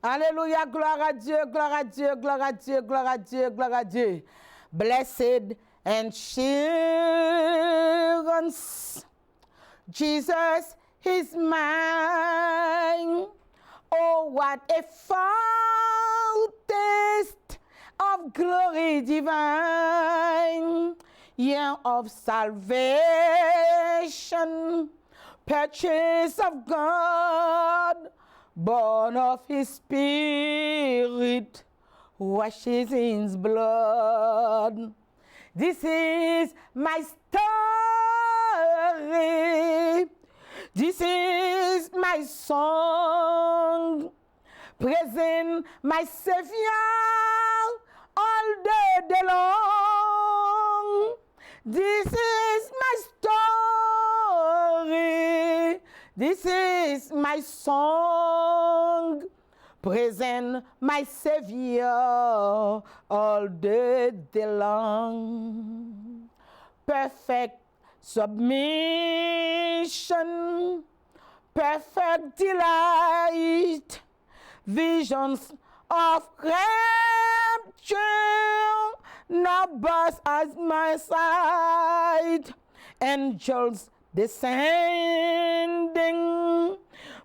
Alléluia, gloire à Dieu, gloire à Dieu, gloire à Dieu, gloire à Dieu, gloire à Dieu. Blessed assurance, Jesus is mine. Oh, what a foretaste of glory divine, year of salvation, purchase of God, born of his spirit, washes in his blood. This is my story. This is my song, praising my Savior all day long. This is my story. This is my song, praising my Savior all day long. Perfect submission, perfect delight, visions of rapture now burst at my side. Angels descending,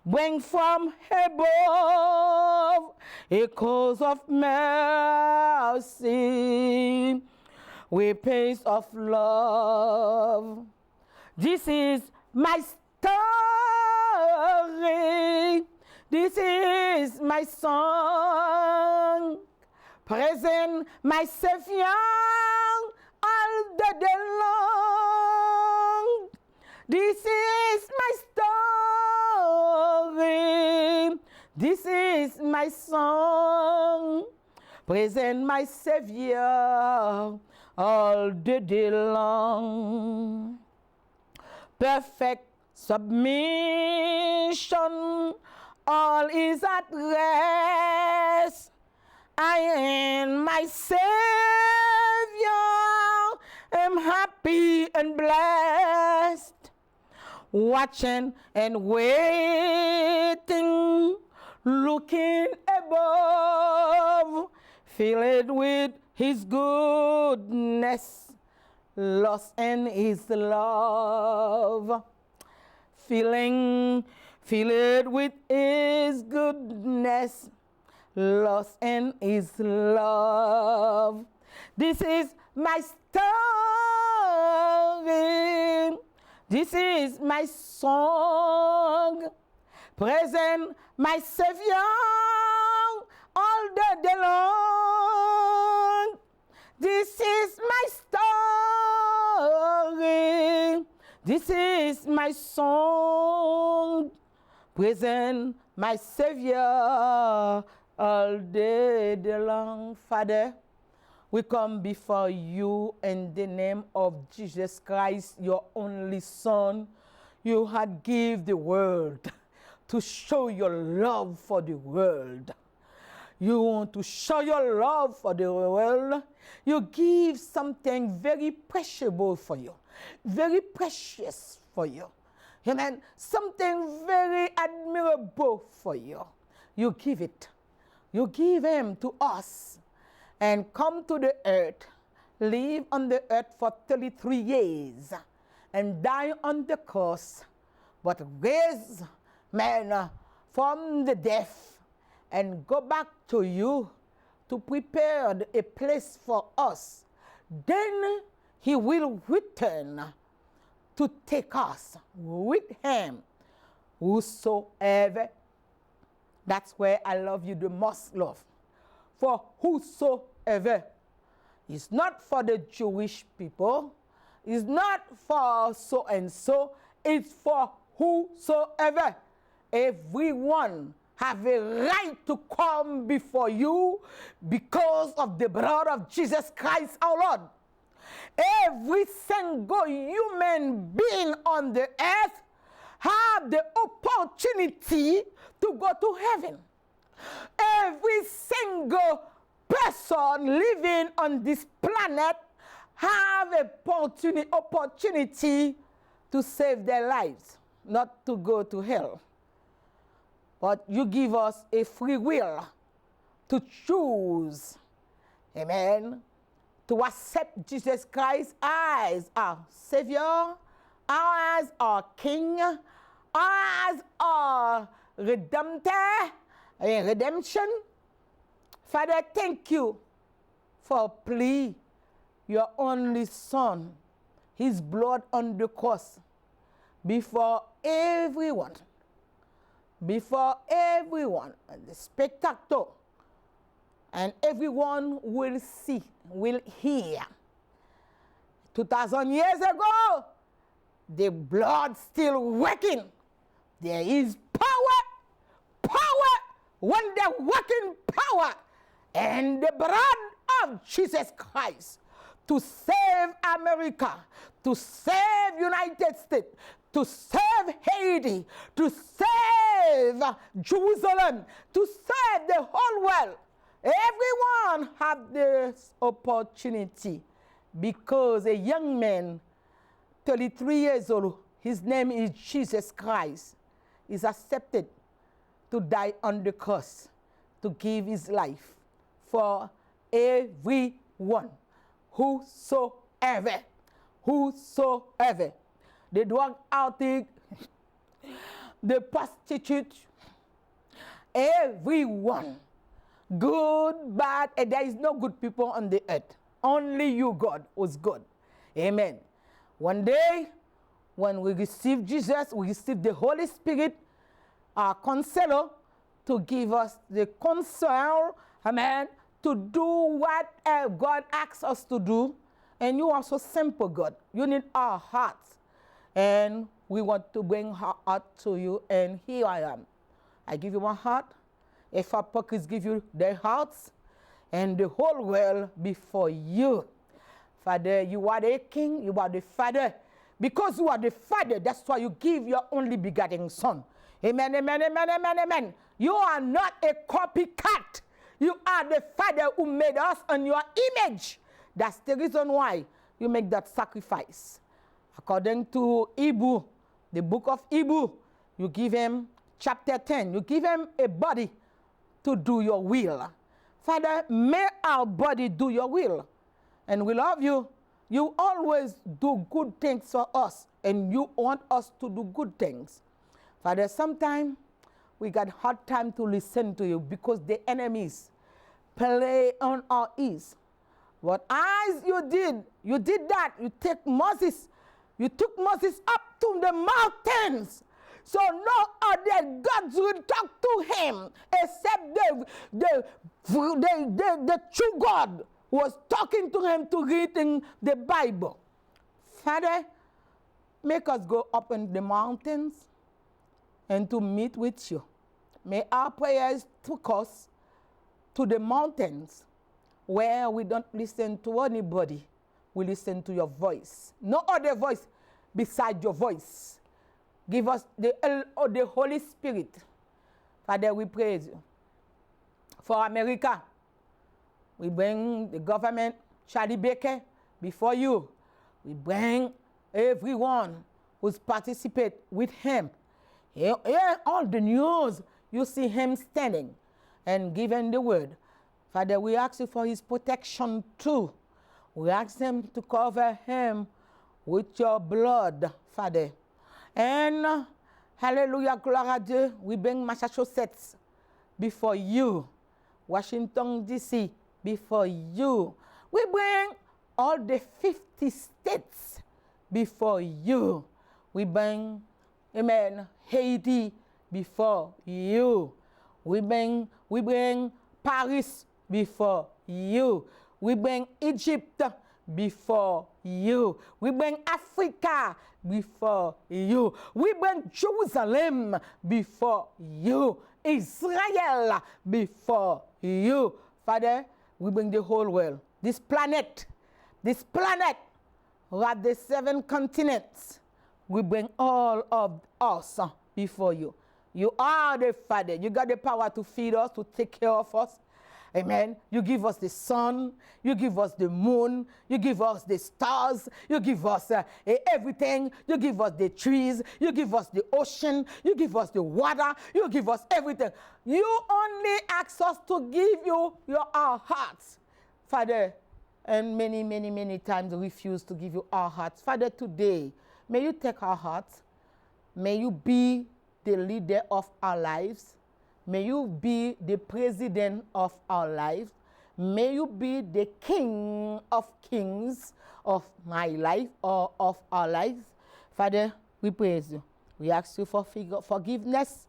bring from above echoes of mercy, weapons of love. This is my story. This is my song, praising my Savior all the day long. This is my story. This is my song, praising my Savior all the day long. Perfect submission, all is at rest. I and my Savior am happy and blessed, watching and waiting, looking above, filled with his goodness, lost in his love. Filled with his goodness, lost in his love. This is my story. This is my song, praising my Savior all the day long. This is my story. This is my song, praising my Savior all day long. Father, we come before you in the name of Jesus Christ, your only Son. You had given the world to show your love for the world. You want to show your love for the world. You give something very precious for you, very precious for you. Amen. Something very admirable for you. You give it. You give him to us and come to the earth, live on the earth for 33 years and die on the cross, but raise man from the dead and go back to you to prepare a place for us. Then he will return to take us with him. Whosoever, that's where I love you the most, love. For whosoever is not for the Jewish people, is not for so and so, it's for whosoever. Everyone have a right to come before you because of the blood of Jesus Christ our Lord. Every single human being on the earth have the opportunity to go to heaven. Every single person living on this planet have an opportunity to save their lives, not to go to hell. but you give us a free will to choose, amen, to accept Jesus Christ as our Savior, as our King, as our Redemptor, redemption. Father, thank you for pleading your only Son, his blood on the cross, before everyone, the spectator, and everyone will see, will hear. 2,000 years ago, the blood still working. There is power, when the working power, and the blood of Jesus Christ to save America, to save United States, to save Haiti, to save Jerusalem, to save the whole world. Everyone have this opportunity because a young man, 33 years old, his name is Jesus Christ, is accepted to die on the cross, to give his life for everyone, whosoever, the drug addict, the prostitute, everyone, good, bad, and there is no good people on the earth. Only you, God, was good. Amen. One day, when we receive Jesus, we receive the Holy Spirit, our counselor, to give us the counsel, amen, to do what God asks us to do. And you are so simple, God. You need our hearts. And we want to bring our heart to you, and here I am. I give you my heart. If our pockets give you their hearts, and the whole world before you. Father, you are the King, you are the Father. Because you are the Father, that's why you give your only begotten Son. Amen, amen, amen, amen, amen. You are not a copycat. You are the Father who made us in your image. That's the reason why you make that sacrifice. According to Hebrew, the book of Hebrew, you give him chapter 10. You give him a body to do your will. Father, may our body do your will. And we love you. You always do good things for us, and you want us to do good things. Father, sometimes we got hard time to listen to you because the enemies play on our ears. But as you did that. You took Moses up to the mountains. So no other gods will talk to him except the true God was talking to him to read in the Bible. Father, make us go up in the mountains and to meet with you. May our prayers take us to the mountains where we don't listen to anybody. We listen to your voice. No other voice beside your voice. Give us the Holy Spirit. Father, we praise you. For America, we bring the government, Charlie Baker, before you. We bring everyone who's participate with him. Here, all the news, you see him standing and giving the word. Father, we ask you for his protection too. We ask him to cover him with your blood, Father. And hallelujah, glory à Dieu, we bring Massachusetts before you. Washington, D.C. before you. We bring all the 50 states before you. We bring, amen, Haiti before you. We bring Paris before you. We bring Egypt before you. We bring Africa before you. We bring Jerusalem before you. Israel before you. Father, we bring the whole world. This planet, with the 7 continents, we bring all of us before you. You are the Father. You got the power to feed us, to take care of us. Amen. You give us the sun, you give us the moon, you give us the stars, you give us everything, you give us the trees, you give us the ocean, you give us the water, you give us everything. You only ask us to give you our hearts, Father, and many times refuse to give you our hearts. Father, today, may you take our hearts, may you be the leader of our lives, may you be the president of our lives, may you be the king of kings of my life or of our lives. Father, we praise you. We ask you for forgiveness.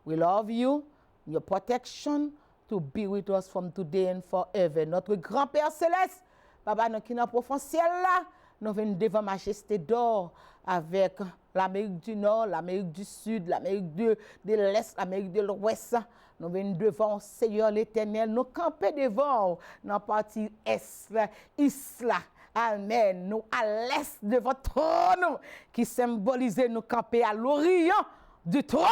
We love you, your protection to be with us from today and forever. Notre grand-père céleste, Papa, nous qui sommes profond ciel là, nous venons devant majesté d'or avec l'Amérique du Nord, l'Amérique du Sud, l'Amérique de l'Est, l'Amérique de l'Ouest. Nous venons devant Seigneur l'Éternel, nous camper devant dans la partie Est, Isla. Amen. Nous à l'Est de votre trône qui symbolise nous camper à l'Orient du trône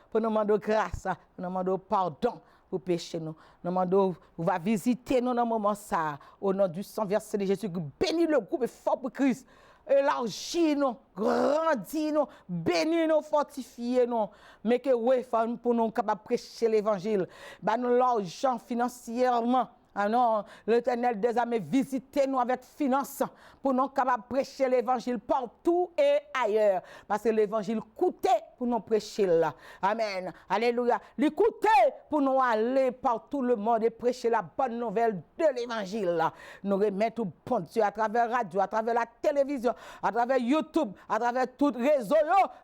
pour nous demander grâce, pour nous demander pardon pour pécher nous. Nous demandons, vous va visiter nous dans le moment ça, au nom du sang versé de Jésus, bénis le groupe fort pour Christ. Élargis nous, grandis nous, bénis nous, fortifiez nous, mais que oui, pour nous capables de prêcher l'évangile, bah nous l'argent financièrement. Ah non, l'Éternel des armées, visitez-nous avec finance pour nous capables de prêcher l'évangile partout et ailleurs. Parce que l'évangile coûtait pour nous prêcher là. Amen. Alléluia. Il coûtait pour nous aller par tout le monde et prêcher la bonne nouvelle de l'évangile là. Nous remettons au bon Dieu à travers la radio, à travers la télévision, à travers YouTube, à travers tout réseau.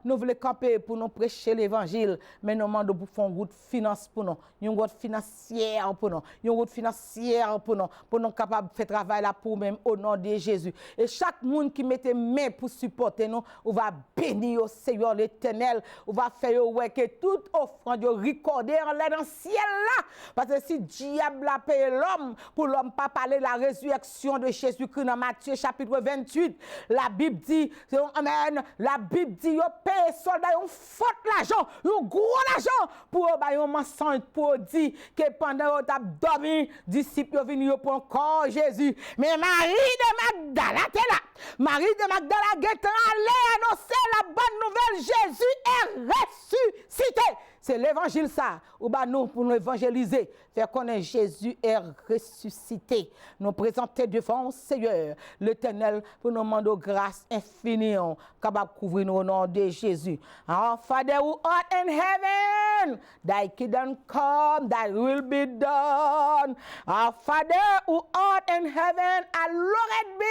Nous voulons camper pour nous prêcher l'évangile. Mais nous demandons pour faire une route finance pour nous, une route financière pour nous, une route financière pour nous capables de faire travail là pour même au nom de Jésus. Et chaque monde qui mette main pour supporter nous, on va bénir au Seigneur l'Éternel, on va faire ouais que toute offrande recorder en l'air dans le ciel là. Parce que si diable a payé l'homme, pour l'homme pas parler de la résurrection de Jésus-Christ dans Matthieu chapitre 28, la Bible dit, amen, la Bible dit, yo paye soldat, yon faute l'argent, yon gros l'argent, pour yon mensonge, pour dire que pendant yon t'a dormi, disciples venus pour encore Jésus. Mais Marie de Magdala était là. Marie de Magdala est allée annoncer la bonne nouvelle. Jésus est ressuscité. C'est l'évangile ça. Ou bah nous pour nous évangéliser, faire connaître Jésus est ressuscité. Nous présenter devant le Seigneur l'Éternel pour nous demander grâce infinie capable de couvrir nous au nom de Jésus. Our Father who art in heaven, thy kingdom come, thy will be done. Our Father who art in heaven, hallowed be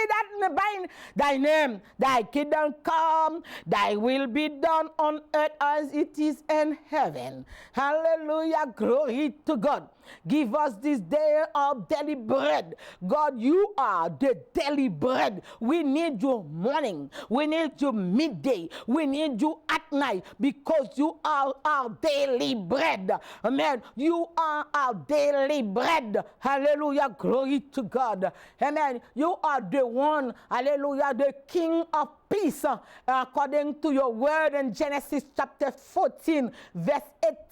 thy name. Thy kingdom come, thy will be done on earth as it is in heaven. Hallelujah, glory to God. Give us this day our daily bread. God, you are the daily bread. We need you morning. We need you midday. We need you at night because you are our daily bread. Amen. You are our daily bread. Hallelujah. Glory to God. Amen. You are the one, hallelujah, the King of peace, according to your word in Genesis chapter 14, verse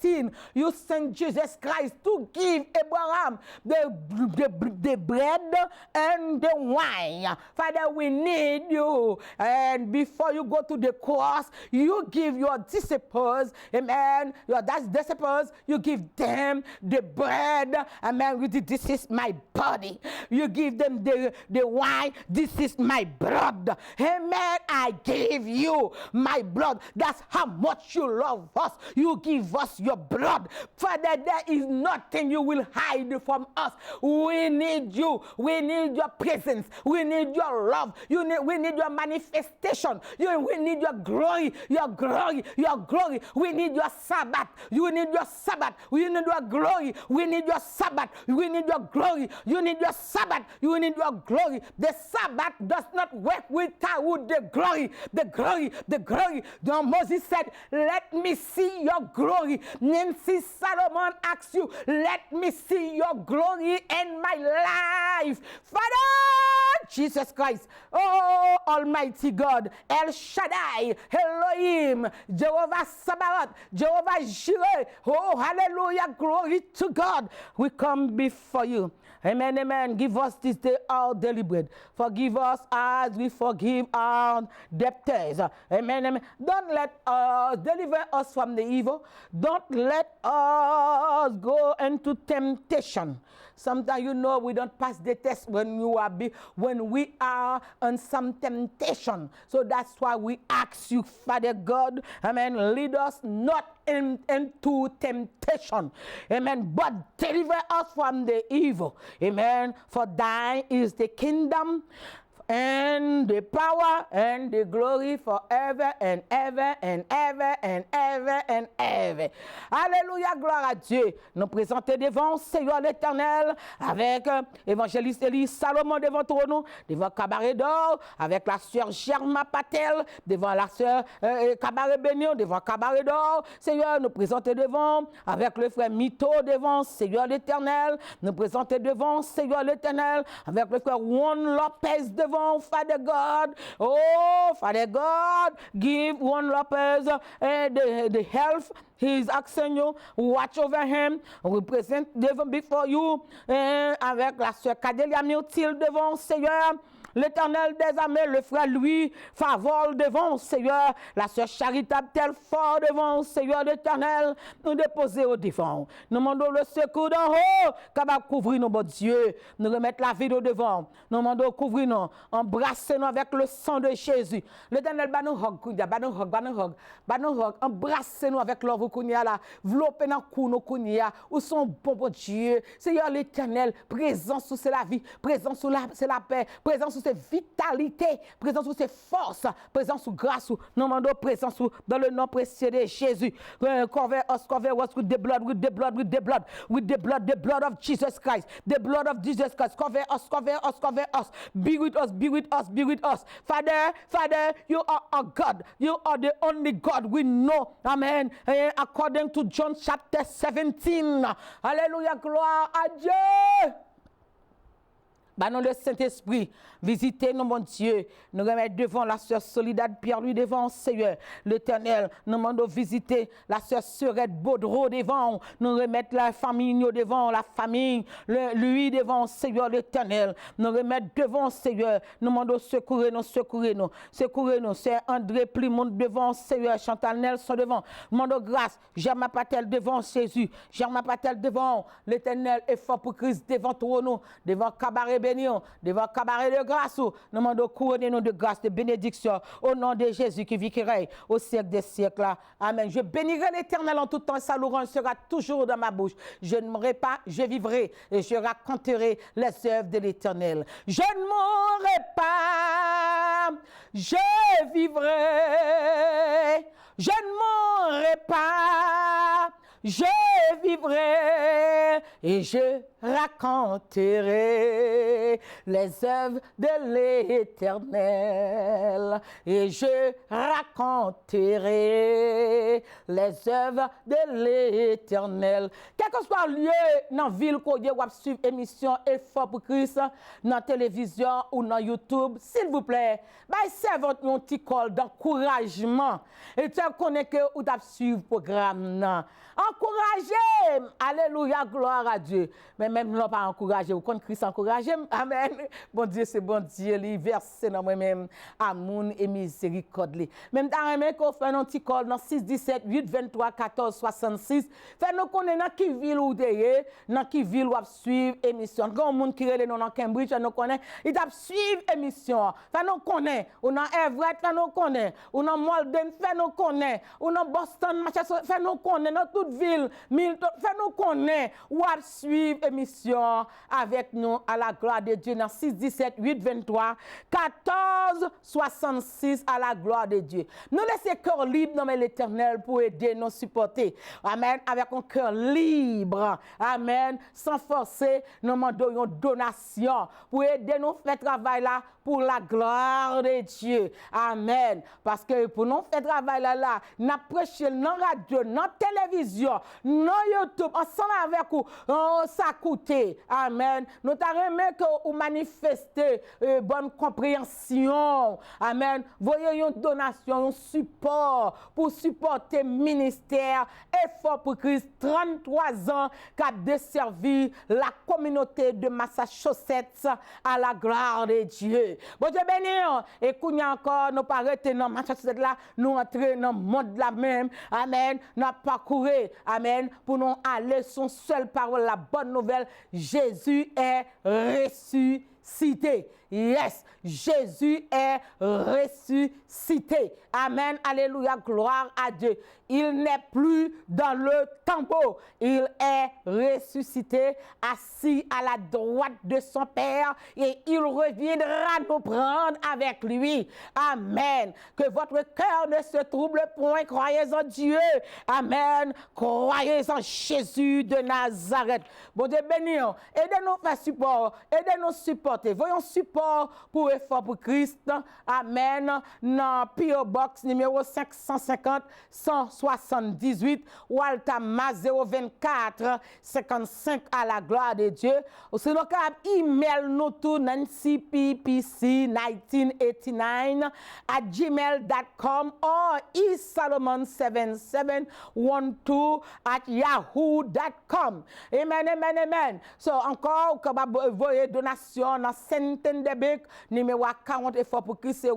18. You sent Jesus Christ to give Abraham the bread and the wine. Father, we need you. And before you go to the cross, you give your disciples, amen, your disciples, you give them the bread, amen, this is my body. You give them the wine, this is my blood. Amen. I gave you my blood. That's how much you love us. You give us your blood. Father, there is nothing you will hide from us. We need you. We need your presence. We need your love. We need your manifestation. We need your glory. Your glory. Your glory. We need your Sabbath. You need your Sabbath. We need your glory. We need your Sabbath. We need your glory. You need your Sabbath. You need your glory. The Sabbath does not work without the glory. The glory. The glory. Then Moses said, let me see your glory. Nancy Solomon asks you, let me see your glory in my life. Father, Jesus Christ. Oh, Almighty God. El Shaddai. Elohim. Jehovah Sabaoth. Jehovah Jireh. Oh, hallelujah. Glory to God. We come before you. Amen, amen. Give us this day our daily bread. Forgive us as we forgive our debtors. Amen, amen. Don't let us deliver us from the evil. Don't let us go into temptation. Sometimes we don't pass the test when we are on some temptation. So that's why we ask you, Father God, amen, lead us not into temptation, amen, but deliver us from the evil, amen. For thine is the kingdom and the power and the glory forever and ever and ever and ever and ever. Alléluia, gloire à Dieu. Nous présentons devant Seigneur l'Éternel avec évangéliste Élie Salomon devant nous, devant Cabaret d'Or, avec la sœur Germa Patel, devant la sœur Cabaret Bénion, devant Cabaret d'Or. Seigneur, nous présentons devant avec le frère Mito devant Seigneur l'Éternel. Nous présentons devant Seigneur l'Éternel avec le frère Juan Lopez devant Father God. Oh, Father God, give Juan Lopez the health. He's asking you, watch over him. We present devant before you avec la sœur Cadelia Myrtil devant Seigneur. L'Éternel des armées, le frère Louis Favol devant Seigneur, la sœur charitable Telfort devant Seigneur l'Éternel, nous déposer au devant. Nous demandons le secours d'en haut, capable de couvrir nos bon Dieu, nous remettre la vie au devant. Nous demandons couvrir nous, embrasser nous avec le sang de Jésus. L'Éternel ba nous hog, embrasser nous avec l'envoi kounia là, vloper dans cou nous kounia, où son bon Dieu. Seigneur l'Éternel, présence sous la vie, présence sous c'est la paix, présence sous ses vitalité, présence sous ses forces, présence sous grâce, nous demandons présence dans le nom précieux de Jésus. Cover us with the blood, with the blood, with the blood, with the blood, the blood of Jesus Christ, the blood of Jesus Christ. Cover us, cover us, cover us. Be with us, be with us, be with us. Father, you are our God. You are the only God we know. Amen. According to John chapter 17. Alléluia, gloire à Dieu. Bah non, le Saint-Esprit, visitez nous, mon Dieu. Nous remettons devant la sœur Soledad Pierre-Louis devant Seigneur l'Éternel. Nous demandons visiter la sœur Serette Baudreau devant. Nous remettons la famille devant, la famille, lui devant Seigneur l'Éternel. Nous remettons devant Seigneur. Nous demandons secourir nous, secourir nous, secourir nous. C'est André Plimont devant Seigneur, Chantal Nelson devant. Nous demandons grâce. Germain Patel devant Jésus. Germain Patel devant l'Éternel est fort pour Christ devant nous, devant Cabaret Bénion, devant Cabaret de grâce, nous demandons couronner nous de grâce, de bénédiction, au nom de Jésus qui vit, qui règne au siècle des siècles. Amen. Je bénirai l'Éternel en tout temps, sa louange sera toujours dans ma bouche. Je ne mourrai pas, je vivrai et je raconterai les œuvres de l'Éternel. Je ne mourrai pas, je vivrai. Je ne mourrai pas, je vivrai et je raconterai les œuvres de l'Éternel. Et je raconterai les œuvres de l'Éternel. Quel que soit le lieu dans la ville où vous suivez l'émission Effort pour Christ, dans la télévision ou dans YouTube, s'il vous plaît, c'est votre petit call d'encouragement. Et tu connais que vous avez suivi le programme. Encouragez, alléluia, gloire à Dieu. Mais même nous pas encouragé, vous connaissez Christ encouragé, amen. Bon Dieu, c'est bon Dieu, il verse dans moi-même amour et miséricorde. Même dans un qu'on fait un petit call dans 6 17 8 23 14 66. Fait nous connaître dans qui ville ou derrière, dans qui ville ou suivre émission. Quand monde qui relève dans Cambridge, nous connaît, il doit suivre émission. Fait nous connaît, ou dans Everett, fait nous connaît, ou dans Malden, fait nous connaît, ou dans Boston, Massachusetts, fait nous connaît, dans toute ville, Milton, fait nous connaît, ou suivre émission avec nous à la gloire de Dieu dans 6 17 8 23 14 66 à la gloire de Dieu. Nous laissons cœur libre dans l'Éternel pour aider nous supporter. Amen. Avec un cœur libre. Amen. Sans forcer, nous demandons une donation pour aider nous faire travail là pour la gloire de Dieu. Amen. Parce que pour nous faire travail là, nous prêchons dans la radio, dans la télévision, non YouTube, ensemble avec vous, ça coûte. Amen. Nous t'arrêtons que vous manifestez bonne compréhension. Amen. Voyez une donation, un support pour supporter le ministère Effort pour Christ, 33 ans, qui a desservi la communauté de Massachusetts à la gloire de Dieu. Bon Dieu béni, et qu'on y a encore, nous pas arrêter dans Massachusetts là, nous entrer dans le monde là même. Amen. Nous parcouru. Amen. Pour nous aller son seule parole, la bonne nouvelle. Jésus est ressuscité. Yes, Jésus est ressuscité. Amen. Alléluia. Gloire à Dieu. Il n'est plus dans le tombeau. Il est ressuscité, assis à la droite de son Père, et il reviendra nous prendre avec lui. Amen. Que votre cœur ne se trouble point. Croyez en Dieu. Amen. Croyez en Jésus de Nazareth. Bon Dieu béni. Aidez-nous à faire support. Aidez-nous à supporter. Voyons support pour Effort pour Christ. Amen. Dans P.O. Box numéro 550 178 Waltama 024 55 à la gloire de Dieu. Ou sinon, email nous tout nancyppc1989 @gmail.com or esalomon7712 @yahoo.com. Amen, amen. So, encore, capable de voyer donation dans Saint-Debec, numéro 40 Effort pour Christ, c'est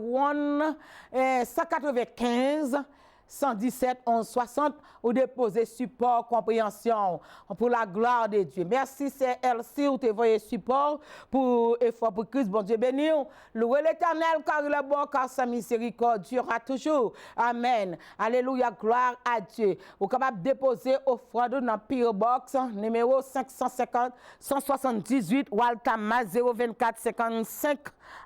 195 117 11 60 ou déposer support compréhension pour la gloire de Dieu. Merci c'est LC ou te voyez support pour Effort pour Christ. Bon Dieu béni. Louez l'Éternel car il est bon, car sa miséricorde durera toujours. Amen. Alléluia, gloire à Dieu. Vous capable de déposer offrande dans P.O. Box numéro 550 178 Waltama 024 55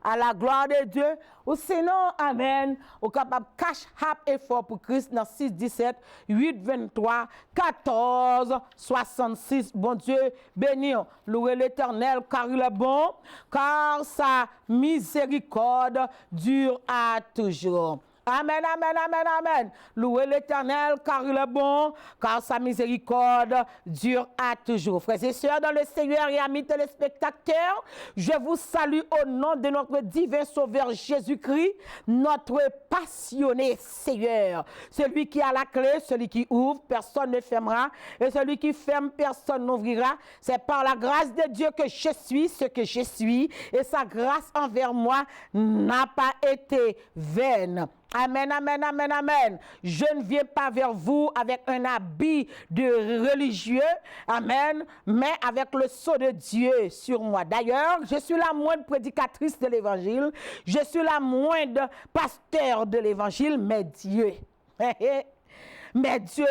à la gloire de Dieu. Ou sinon, amen, ou capable cash app Effort pour Christ dans 617 823 14 66. Bon Dieu, béni. Louez l'Éternel car il est bon, car sa miséricorde dure à toujours. Amen, amen, amen, amen. Louez l'Éternel car il est bon, car sa miséricorde dure à toujours. Frères et sœurs dans le Seigneur et amis téléspectateurs, je vous salue au nom de notre divin Sauveur Jésus-Christ, notre passionné Seigneur. Celui qui a la clé, celui qui ouvre, personne ne fermera, et celui qui ferme, personne n'ouvrira. C'est par la grâce de Dieu que je suis ce que je suis, et sa grâce envers moi n'a pas été vaine. Amen, amen, amen, amen. Je ne viens pas vers vous avec un habit de religieux, amen, mais avec le sceau de Dieu sur moi. D'ailleurs, je suis la moindre prédicatrice de l'évangile, je suis la moindre pasteur de l'évangile, mais Dieu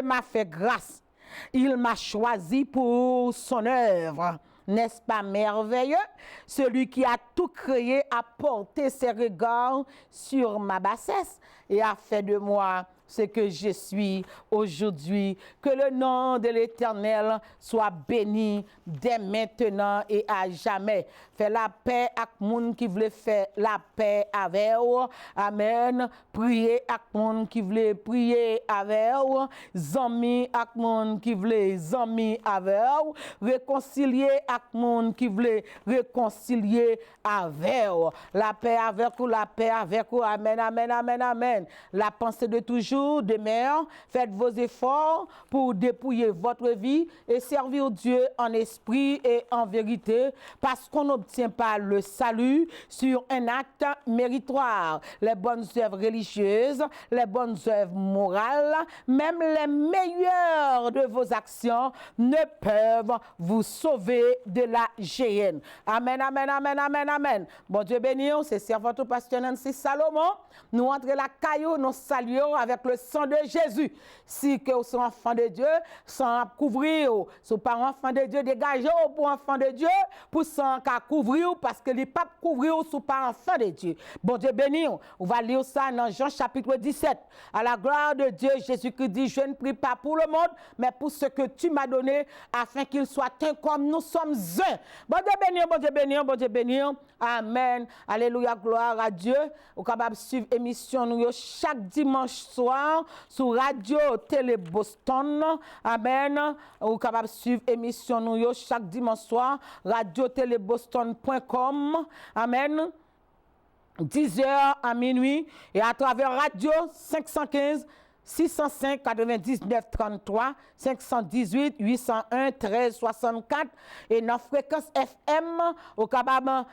m'a fait grâce. Il m'a choisi pour son œuvre. N'est-ce pas merveilleux? Celui qui a tout créé a porté ses regards sur ma bassesse et a fait de moi ce que je suis aujourd'hui. Que le nom de l'Éternel soit béni dès maintenant et à jamais. Fais la paix avec moun qui voulait faire la paix avec vous. Amen. Priez avec moun qui voulait prier avec vous. Zami avec moun qui voulait zami avec vous. Réconcilier avec moun qui voulait réconcilier avec vous. La paix avec vous, la paix avec vous. Amen, amen, amen, amen. La pensée de toujours demeure. Faites vos efforts pour dépouiller votre vie et servir Dieu en esprit et en vérité, parce qu'on n'obtient pas le salut sur un acte méritoire. Les bonnes œuvres religieuses, les bonnes œuvres morales, même les meilleures de vos actions ne peuvent vous sauver de la géhenne. Amen, amen, amen, amen, amen. Bon Dieu béni, c'est servant au pasteur Nancy Salomon. Nous entrons la caillou, nous saluons avec le sang de Jésus. Si que vous êtes enfant de Dieu, sans couvrir, si vous pas enfant de Dieu, dégagez pour enfant de Dieu, pour sans couvrir, parce que les papes couvrir sous pas enfant de Dieu. Bon Dieu béni, on va lire ça dans Jean chapitre 17. À la gloire de Dieu, Jésus-Christ dit, je ne prie pas pour le monde, mais pour ce que tu m'as donné, afin qu'il soit un comme nous sommes un. Bon Dieu béni, bon Dieu béni, bon Dieu béni. Amen. Alléluia, gloire à Dieu. Vous êtes capable de suivre l'émission chaque dimanche soir soir sur Radio Télé Boston. Amen. Ou capable suivre émission nous yo chaque dimanche soir radiotéléboston.com. Amen. 10h à minuit et à travers radio 515 605 99 33 518 801 13 64 et notre fréquence FM au capable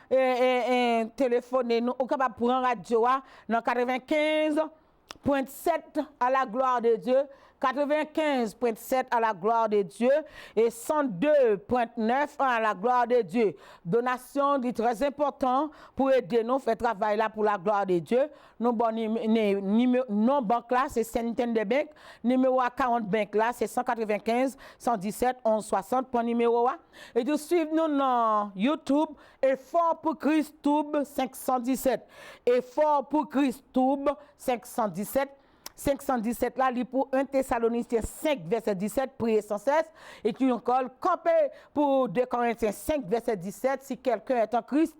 téléphoner nous au capable pour un radio dans 95.7 à la gloire de Dieu, 95.7 à la gloire de Dieu et 102.9 à la gloire de Dieu. Donation dit très important pour aider nous faire travail là pour la gloire de Dieu. Nous bon non banque là c'est Saint-Étienne Bank, numéro 40 banque là c'est 195 117 11 60 pour numéro et de suivre nous dans YouTube Effort pour Christ Tube 517. Effort pour Christ Tube 517. 517 là, pour 1 Thessaloniciens 5, verset 17, priez sans cesse. Et tu encore camper pour 2 Corinthiens 5, verset 17. Si quelqu'un est en Christ,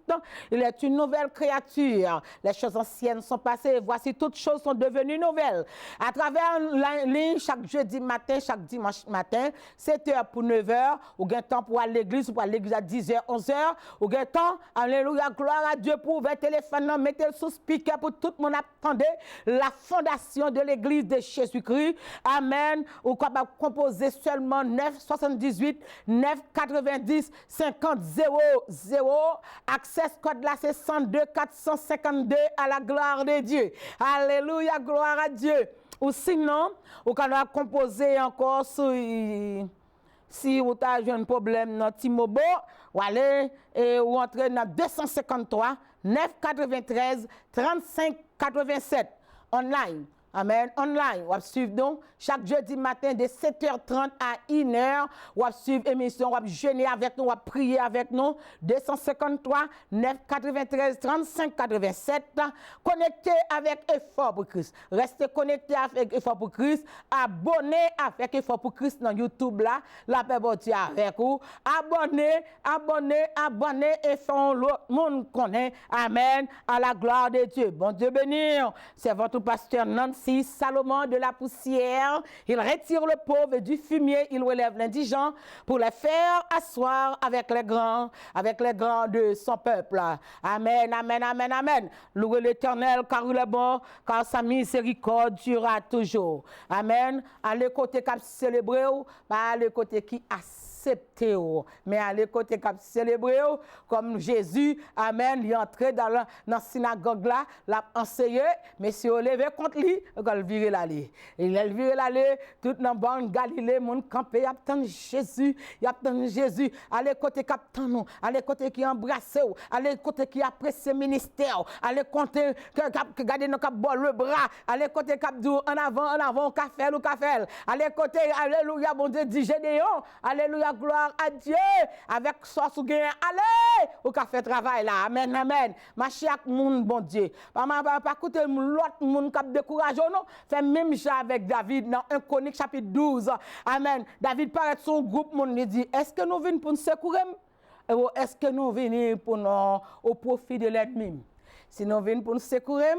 il est une nouvelle créature. Les choses anciennes sont passées. Voici toutes choses sont devenues nouvelles. À travers la ligne, chaque jeudi matin, chaque dimanche matin, 7h pour 9h, ou gain temps pour aller à l'église, ou pour aller à l'église à 10h, 11h, ou gain temps, alléluia, gloire à Dieu pour ouvrir le téléphone, mettez le sous speaker pour tout le monde attendre la fondation de l'église de Jésus-Christ. Amen. Ou capable composer seulement 9 78 9 90 50 00. Access code là c'est 102 452 à la gloire de Dieu. Alléluia, gloire à Dieu. Ou sinon, ou capable composer encore si vous avez un problème dans Timobo, ou aller ou entrer dans 253 993 35 87 online. Amen. Online, on va suivre donc chaque jeudi matin de 7h30 à 1h. On va suivre l'émission, on va jeûner avec nous, on va prier avec nous. 253 993 35 87. Connecté avec Effort pour Christ. Restez connecté avec Effort pour Christ. Abonnez avec Effort pour Christ dans YouTube là. La paix bon Dieu avec vous. Abonnez et font l'autre monde connaît. Amen. À la gloire de Dieu. Bon Dieu bénir. C'est votre pasteur Nancy Salomon de la poussière. Il retire le pauvre du fumier, il relève l'indigent pour les faire asseoir avec les grands de son peuple. Amen, amen, amen, amen. Louez l'Éternel car il est bon, car sa miséricorde durera toujours. Amen. Allez côté cap célébrer, pas allez côté qui accepter, mais allez côté cap célébrer comme Jésus, amen, il est entré dans la synagogue là, l'a enseigné, mais si on levé contre lui, il va virer l'allée. Il a viré l'allée, tout dans bande Galilée, mon campé, il attend Jésus, allez côté capitaine nous, allez côté qui embrasse, allez côté qui apprécie ministère, allez côté que garder nos cap le bras, allez côté cap en avant, café, allez côté, alléluia, bon Dieu, dit Gédéon, alléluia, gloire à Dieu, avec soin sous gain, allez, au café travail là, amen, amen, marcher avec moun, bon Dieu, pas écouter l'autre moun qui décourage, non, fait même chose avec David dans 1 Chronique chapitre 12, amen, David paraît son groupe, moun, il dit, est-ce que nous venons pour nous secourir, ou est-ce que nous venons pour nous, au profit de l'ennemi, si nous venons pour nous secourir,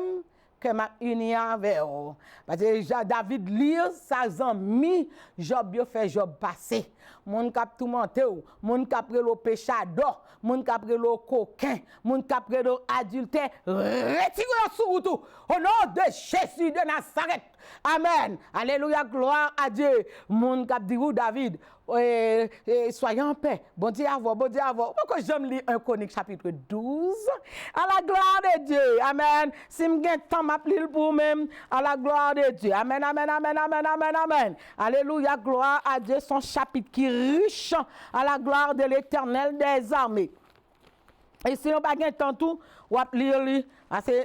que m'a uni avec eux. Parce que David lit sa ami, Job yo fait Job passé. Moun k'ap tout menté ou, moun k'ap le péchador, moun k'ap le coquin, moun k'ap le adultère, retirez sur route au nom de Jésus de Nazareth. Amen. Alléluia, gloire à Dieu. Moun k'ap dit ou David, soyez en paix. Bon Dieu à vous, bon Dieu à vous. Pourquoi j'aime lire 1 Chronique chapitre 12? À la gloire de Dieu. Amen. Si m'gain temps m'appeler pour même, à la gloire de Dieu. Amen, amen, amen, amen, amen, amen. Alléluia, gloire à Dieu. Son chapitre qui est riche à la gloire de l'Éternel des armées. Et si on n'a pas temps tout, on va lire,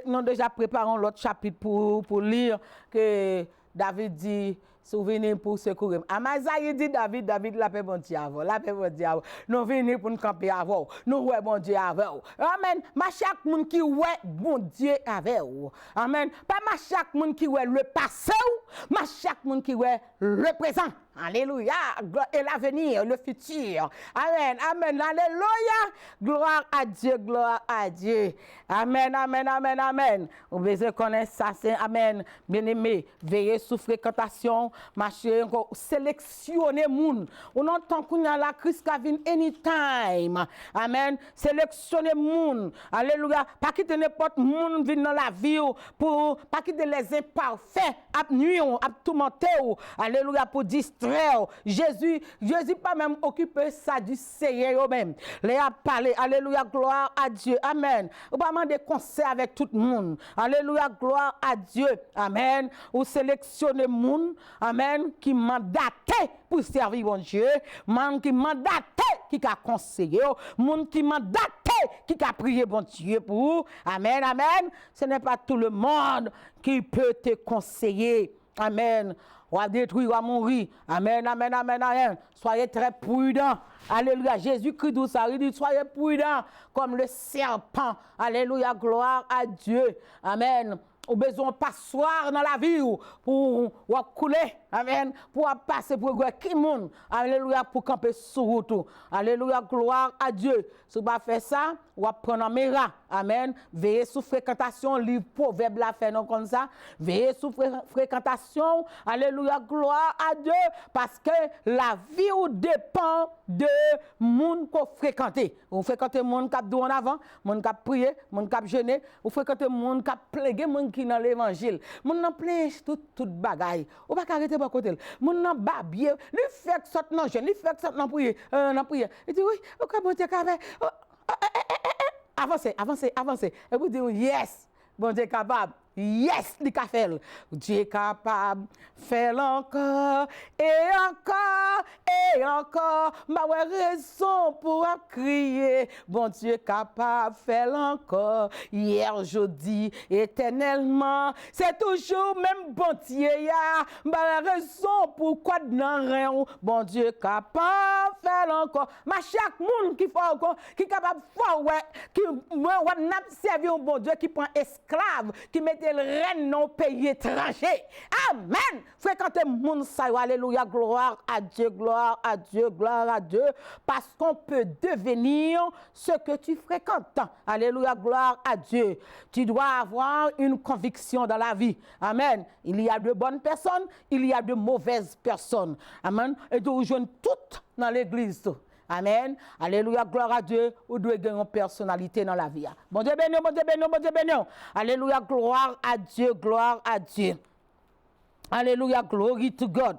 nous déjà préparons l'autre chapitre pour lire que David dit, souvenez pour secourir. Amasaï dit David, la paix bon Dieu avant, la paix bon Dieu avant. Nous venons pour nous camper avant, nous ouais bon Dieu avant. Amen. Ma chaque monde qui ouais bon Dieu avec. Amen. Pas ma chaque monde qui ouais le passé, ma chaque monde qui ouais le présent. Alléluia. Et l'avenir, le futur. Amen. Amen. Alléluia. Gloire à Dieu. Gloire à Dieu. Amen. Amen. Amen. Amen. Vous devez connaître ça. C'est Amen. Bien-aimé, veillez sous fréquentation. Marchez, sélectionnez moun. On entend qu'on a la crise qui vient anytime. Amen. Sélectionnez moun. Alléluia. Pas quitter n'importe moun vient dans la vie pour pas quitter les imparfaits, à nuire, à tourmenter. Alléluia. Pour distraire. Jésus pas même occupé ça du Seigneur même. Les a parlé. Alléluia. Gloire à Dieu. Amen. Ou pas demander conseil avec tout le monde. Alléluia. Gloire à Dieu. Amen. Ou sélectionner moun. Amen. Qui mandaté pour servir bon Dieu. Man qui mandaté qui a conseillé. Moun qui mandaté qui a prié bon Dieu pour. Amen. Amen. Ce n'est pas tout le monde qui peut te conseiller. Amen. On va détruire, on va mourir. Amen, amen, amen, amen. Soyez très prudents. Alléluia. Jésus-Christ dit ça. Il dit, soyez prudents comme le serpent. Alléluia. Gloire à Dieu. Amen. Ou besoin de passoire dans la vie pour couler. Amen. Pour passer pour qui monde. Alléluia. Pour camper sur route. Alléluia. Gloire à Dieu. Si vous ne faites pas ça, vous prendre en mera. Amen. Veillez sous fréquentation. Livre proverbe la fait non comme ça. Veillez sous fréquentation. Alléluia. Gloire à Dieu. Parce que la vie dépend de monde qu'on fréquente. Vous fréquentez monde qui a en avant, monde qui a prié, monde qui a jeûné. Vous fréquentez monde qui a plagué, monde qui dans l'évangile. Monde n'a plein toute bagaille. Ou pas arrêter par côté. Monde n'a babier, lui fait que ça non jeûne, lui fait que ça non prier, Il dit oui, au cas bon Dieu avancez, avancez, avancez. Et vous dites yes, bon Dieu capable. Yes, il est fait. Dieu est capable. Fais-le encore, et encore, et encore. Ma raison pour crier. Bon Dieu est capable. Fais-le encore. Hier, jeudi, éternellement. C'est toujours même bon Dieu. Ma raison pour quoi non rien. Bon Dieu est capable. Fais-le encore. Ma chaque monde qui fait encore, qui est capable de faire, qui n'a servi un bon Dieu, qui prend esclave, qui met le reine non pays étranger. Amen. Fréquentez mon salut. Alléluia. Gloire à Dieu, gloire à Dieu, gloire à Dieu. Parce qu'on peut devenir ce que tu fréquentes. Alléluia. Gloire à Dieu. Tu dois avoir une conviction dans la vie. Amen. Il y a de bonnes personnes, il y a de mauvaises personnes. Amen. Et de rejoindre toutes dans l'église. Amen. Alléluia. Gloire à Dieu. Vous devez gagner une personnalité dans la vie. Bon Dieu béni, bon Dieu béni, bon Dieu béni. Alléluia. Gloire à Dieu, gloire à Dieu. Alléluia, glory to God.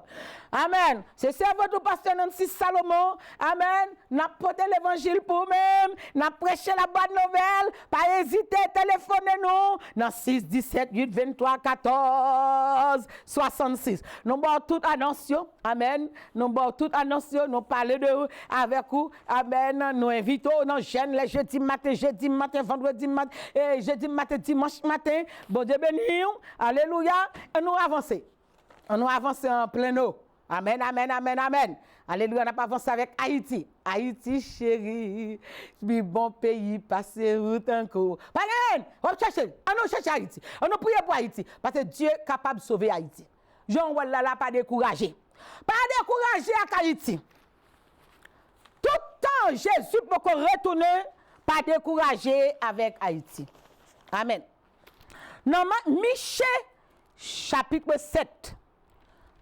Amen. C'est ça votre pasteur Nancy Salomon. Amen. N'a porté l'évangile pour nous-mêmes. N'a prêché la bonne nouvelle. Pas hésiter, téléphonez-nous. Dans 6, 17, 8, 23, 14, 66. Nous avons toute annonce. Amen. Nous avons toute annonce. Nous parlons de vous avec vous. Amen. Nous invitons nos jeunes les jeudi matin, vendredi matin, et jeudi matin, dimanche matin. Bon Dieu béni. Alléluia. Et nous avançons. On nous avance en plein eau. Amen, amen, amen, amen. Alléluia, on n'a pas avancé avec Haïti. Haïti, chérie, bi bon pays, passez route encore. Pas on cherche, on nous cherche Haïti. On nous prie pour Haïti. Parce que Dieu est capable de sauver Haïti. Jean Ouellala, pas découragé. Pas découragé à Haïti. Tout le temps, Jésus peut retourner, pas découragé avec Haïti. Amen. Non, Michée, chapitre 7.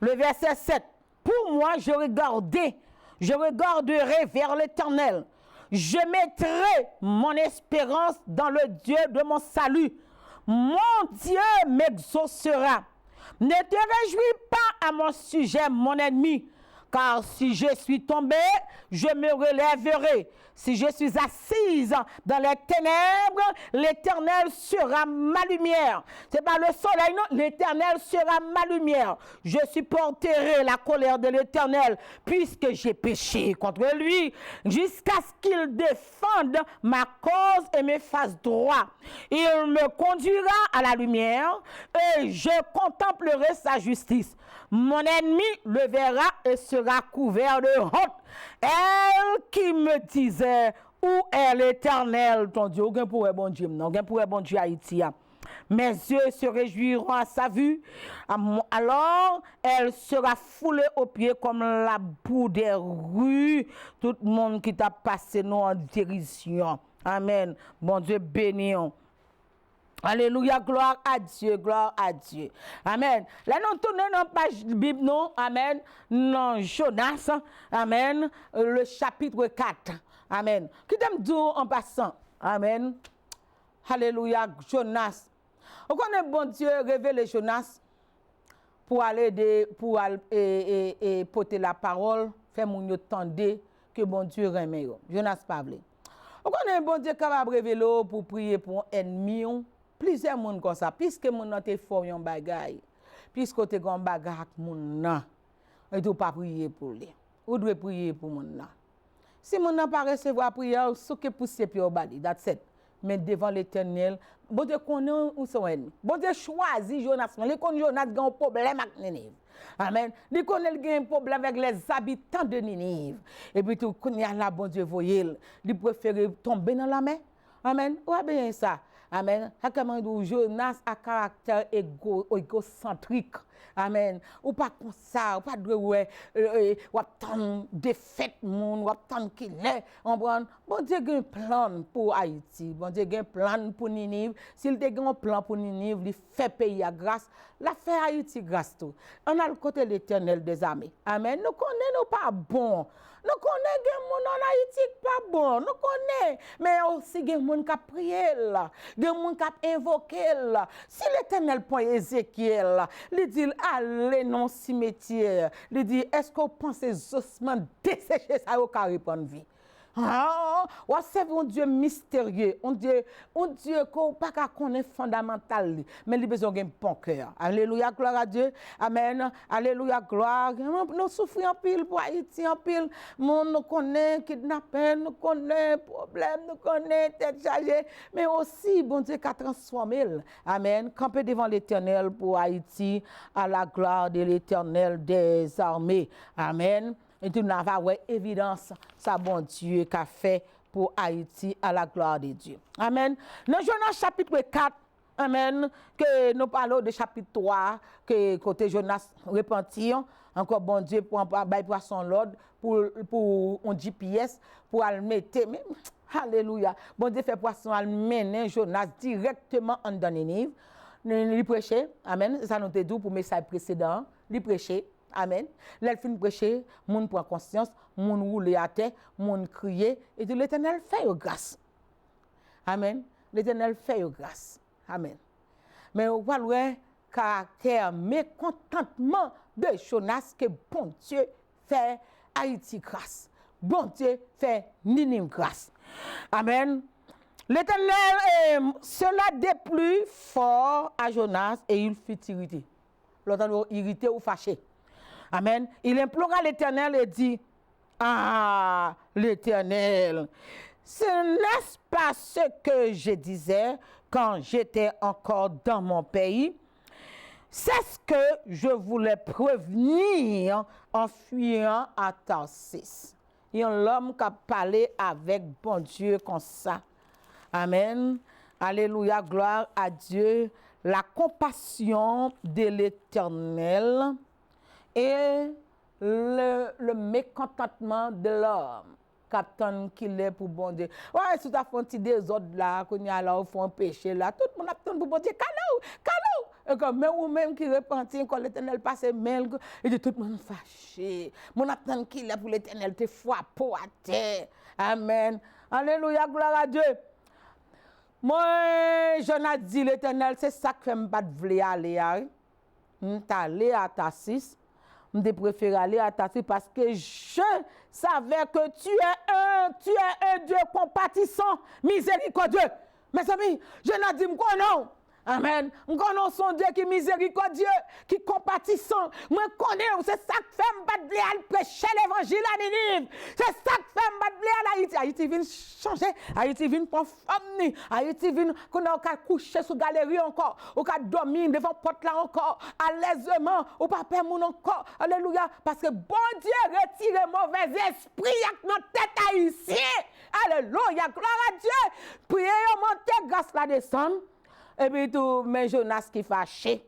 Le verset 7. Pour moi, je regarderai vers l'Éternel. Je mettrai mon espérance dans le Dieu de mon salut. Mon Dieu m'exaucera. Ne te réjouis pas à mon sujet, mon ennemi, car si je suis tombé, je me relèverai. Si je suis assise dans les ténèbres, l'Éternel sera ma lumière. Ce n'est pas le soleil, non, l'Éternel sera ma lumière. Je supporterai la colère de l'Éternel, puisque j'ai péché contre lui, jusqu'à ce qu'il défende ma cause et me fasse droit. Il me conduira à la lumière, et je contemplerai sa justice. Mon ennemi le verra et sera couvert de honte. Elle qui me disait, où est l'Éternel, ton Dieu? Aucun pour bon Dieu, non, aucun pour bon Dieu Haïti. Mes yeux se réjouiront à sa vue. Alors, elle sera foulée aux pieds comme la boue des rues. Tout le monde qui t'a passé nous en dérision. Amen. Bon Dieu béni. Alléluia, gloire à Dieu, gloire à Dieu. Amen. Là, nous tournons dans la page Bible, non? Amen. Non, Jonas, amen. Le chapitre 4. Amen. Qui t'aime dire en passant? Amen. Alléluia, Jonas. On connaît bon Dieu révéler Jonas pour aller porter la parole, faire mon yo tendre que bon Dieu remet. Jonas pas vle. On connaît bon Dieu capable révéler pour prier pour ennemi. Plusieurs monde comme ça, puisque mon nan te fort yon bagay, puisque te gon bagay ak moun nan, et tu pas prier pour lui. Ou doit prier pour mon nan. Si mon nan pas recevoir prière, souke pousser puis au bali, that's it. Mais devant l'Éternel, bon Dieu connaît où son ennemi. Bon Dieu choisit Jonas, il connaît Jonas a un problème avec Ninive. Amen. Il connaît un problème avec les habitants de Ninive. Et puis tout connaît là bon Dieu voyait, il préfère tomber dans la mer. Amen. Ou bien ça. Amen. Jonas a caractère égocentrique. Amen. Ou pas comme ça, ou pas de ouais, ou attendre défaite moun, ou attendre qu'il est. On prend bon Dieu a un plan pour Haïti. Bon Dieu a un plan pour Ninive. S'il a un plan pour Ninive, il fait pays à grâce. La fait Haïti grâce tout. On a le côté l'Éternel des armées. Amen. Nous connaissons pas bon. Nous connaissons des gens en Haïti pas bon. Nous connaissons. Mais aussi des gens qui prient là. Des gens qui invoquent là. Si l'Éternel point Ézéchiel, il dit allez dans le cimetière. Il dit est-ce qu'on pense les ossements desséchés ça au carré prendre vie? Ah, c'est un Dieu mystérieux, un Dieu qu'on pas connaître fondamental, mais il a besoin d'un bon cœur. Alléluia, gloire à Dieu. Amen. Alléluia, gloire. Nous souffrons en pile pour Haïti, en pile. Nous connaissons kidnapping, nous connaissons problème, nous connaissons tête chargée, mais aussi, bon Dieu, qui a transformé. Amen. Camper devant l'Éternel pour Haïti, à la gloire de l'Éternel des armées. Amen. Et tu n'as pas évidence, ça bon Dieu qu'a fait pour Haïti à la gloire de Dieu. Amen. Dans Jonas chapitre 4, amen, que nous parlons de chapitre 3, que côté Jonas repentir, encore bon Dieu pour poisson l'ordre, pour un GPS, pour le mettre. Alléluia. Bon Dieu fait poisson à mener Jonas directement en Ninive. Il prêchait, amen, ça nous te dit pour le message précédent, il prêchait. Amen. L'elle fin prêcher, moun prend conscience, moun roule à terre, moun crier, et l'Éternel fait grâce. Amen. L'Éternel fait grâce. Amen. Mais on voit le caractère mécontentement de Jonas que bon Dieu fait Haïti grâce. Bon Dieu fait Ninive grâce. Amen. L'Éternel, cela déplut fort à Jonas et il fut irrité. L'autre irrité ou fâché. Amen. Il implora l'Éternel et dit, ah, l'Éternel, ce n'est pas ce que je disais quand j'étais encore dans mon pays. C'est ce que je voulais prévenir en fuyant à Tarsis. Il y a l'homme qui a parlé avec bon Dieu comme ça. Amen. Alléluia, gloire à Dieu. La compassion de l'Éternel et le mécontentement de l'homme. Captain qu'il est pour bon Dieu. Ouais, si tu as fait un petit désordre là, qu'on y a là, au fond péché là, tout le monde attend pour bon Dieu. Calou! Et comme même ou même qui repentit, quand l'Éternel passe mail, et dit tout le monde fâché. Mon attend qu'il est pour l'Éternel, te foi pour à terre. Amen. Alléluia, gloire à Dieu. Moi, je dit l'Éternel, c'est ça que je ne veux pas aller. Je allé à Tarsis. Je préfère aller à Tarsis parce que je savais que tu es un Dieu compatissant, miséricordieux. Mes amis, je n'ai dit quoi non. Amen. Nous connaissons son Dieu qui est miséricordieux, qui est compatissant. Moi, je connais, c'est ça que fait me battre prêcher l'évangile à Ninive. C'est ça que fait me battre à Haïti. Haïti vient changer, Haïti vient prendre femme, Haïti vient qu'on a coucher sur la galerie encore, ou qu'on dormir devant la porte là encore, à l'aisement, ou pas perdre mon encore. Alléluia. Parce que bon Dieu retire mauvais esprit avec notre tête haïtienne. Alléluia. Gloire à Dieu. Priez, monter grâce la descendre. Et puis tout, mais Jonas qui fâché,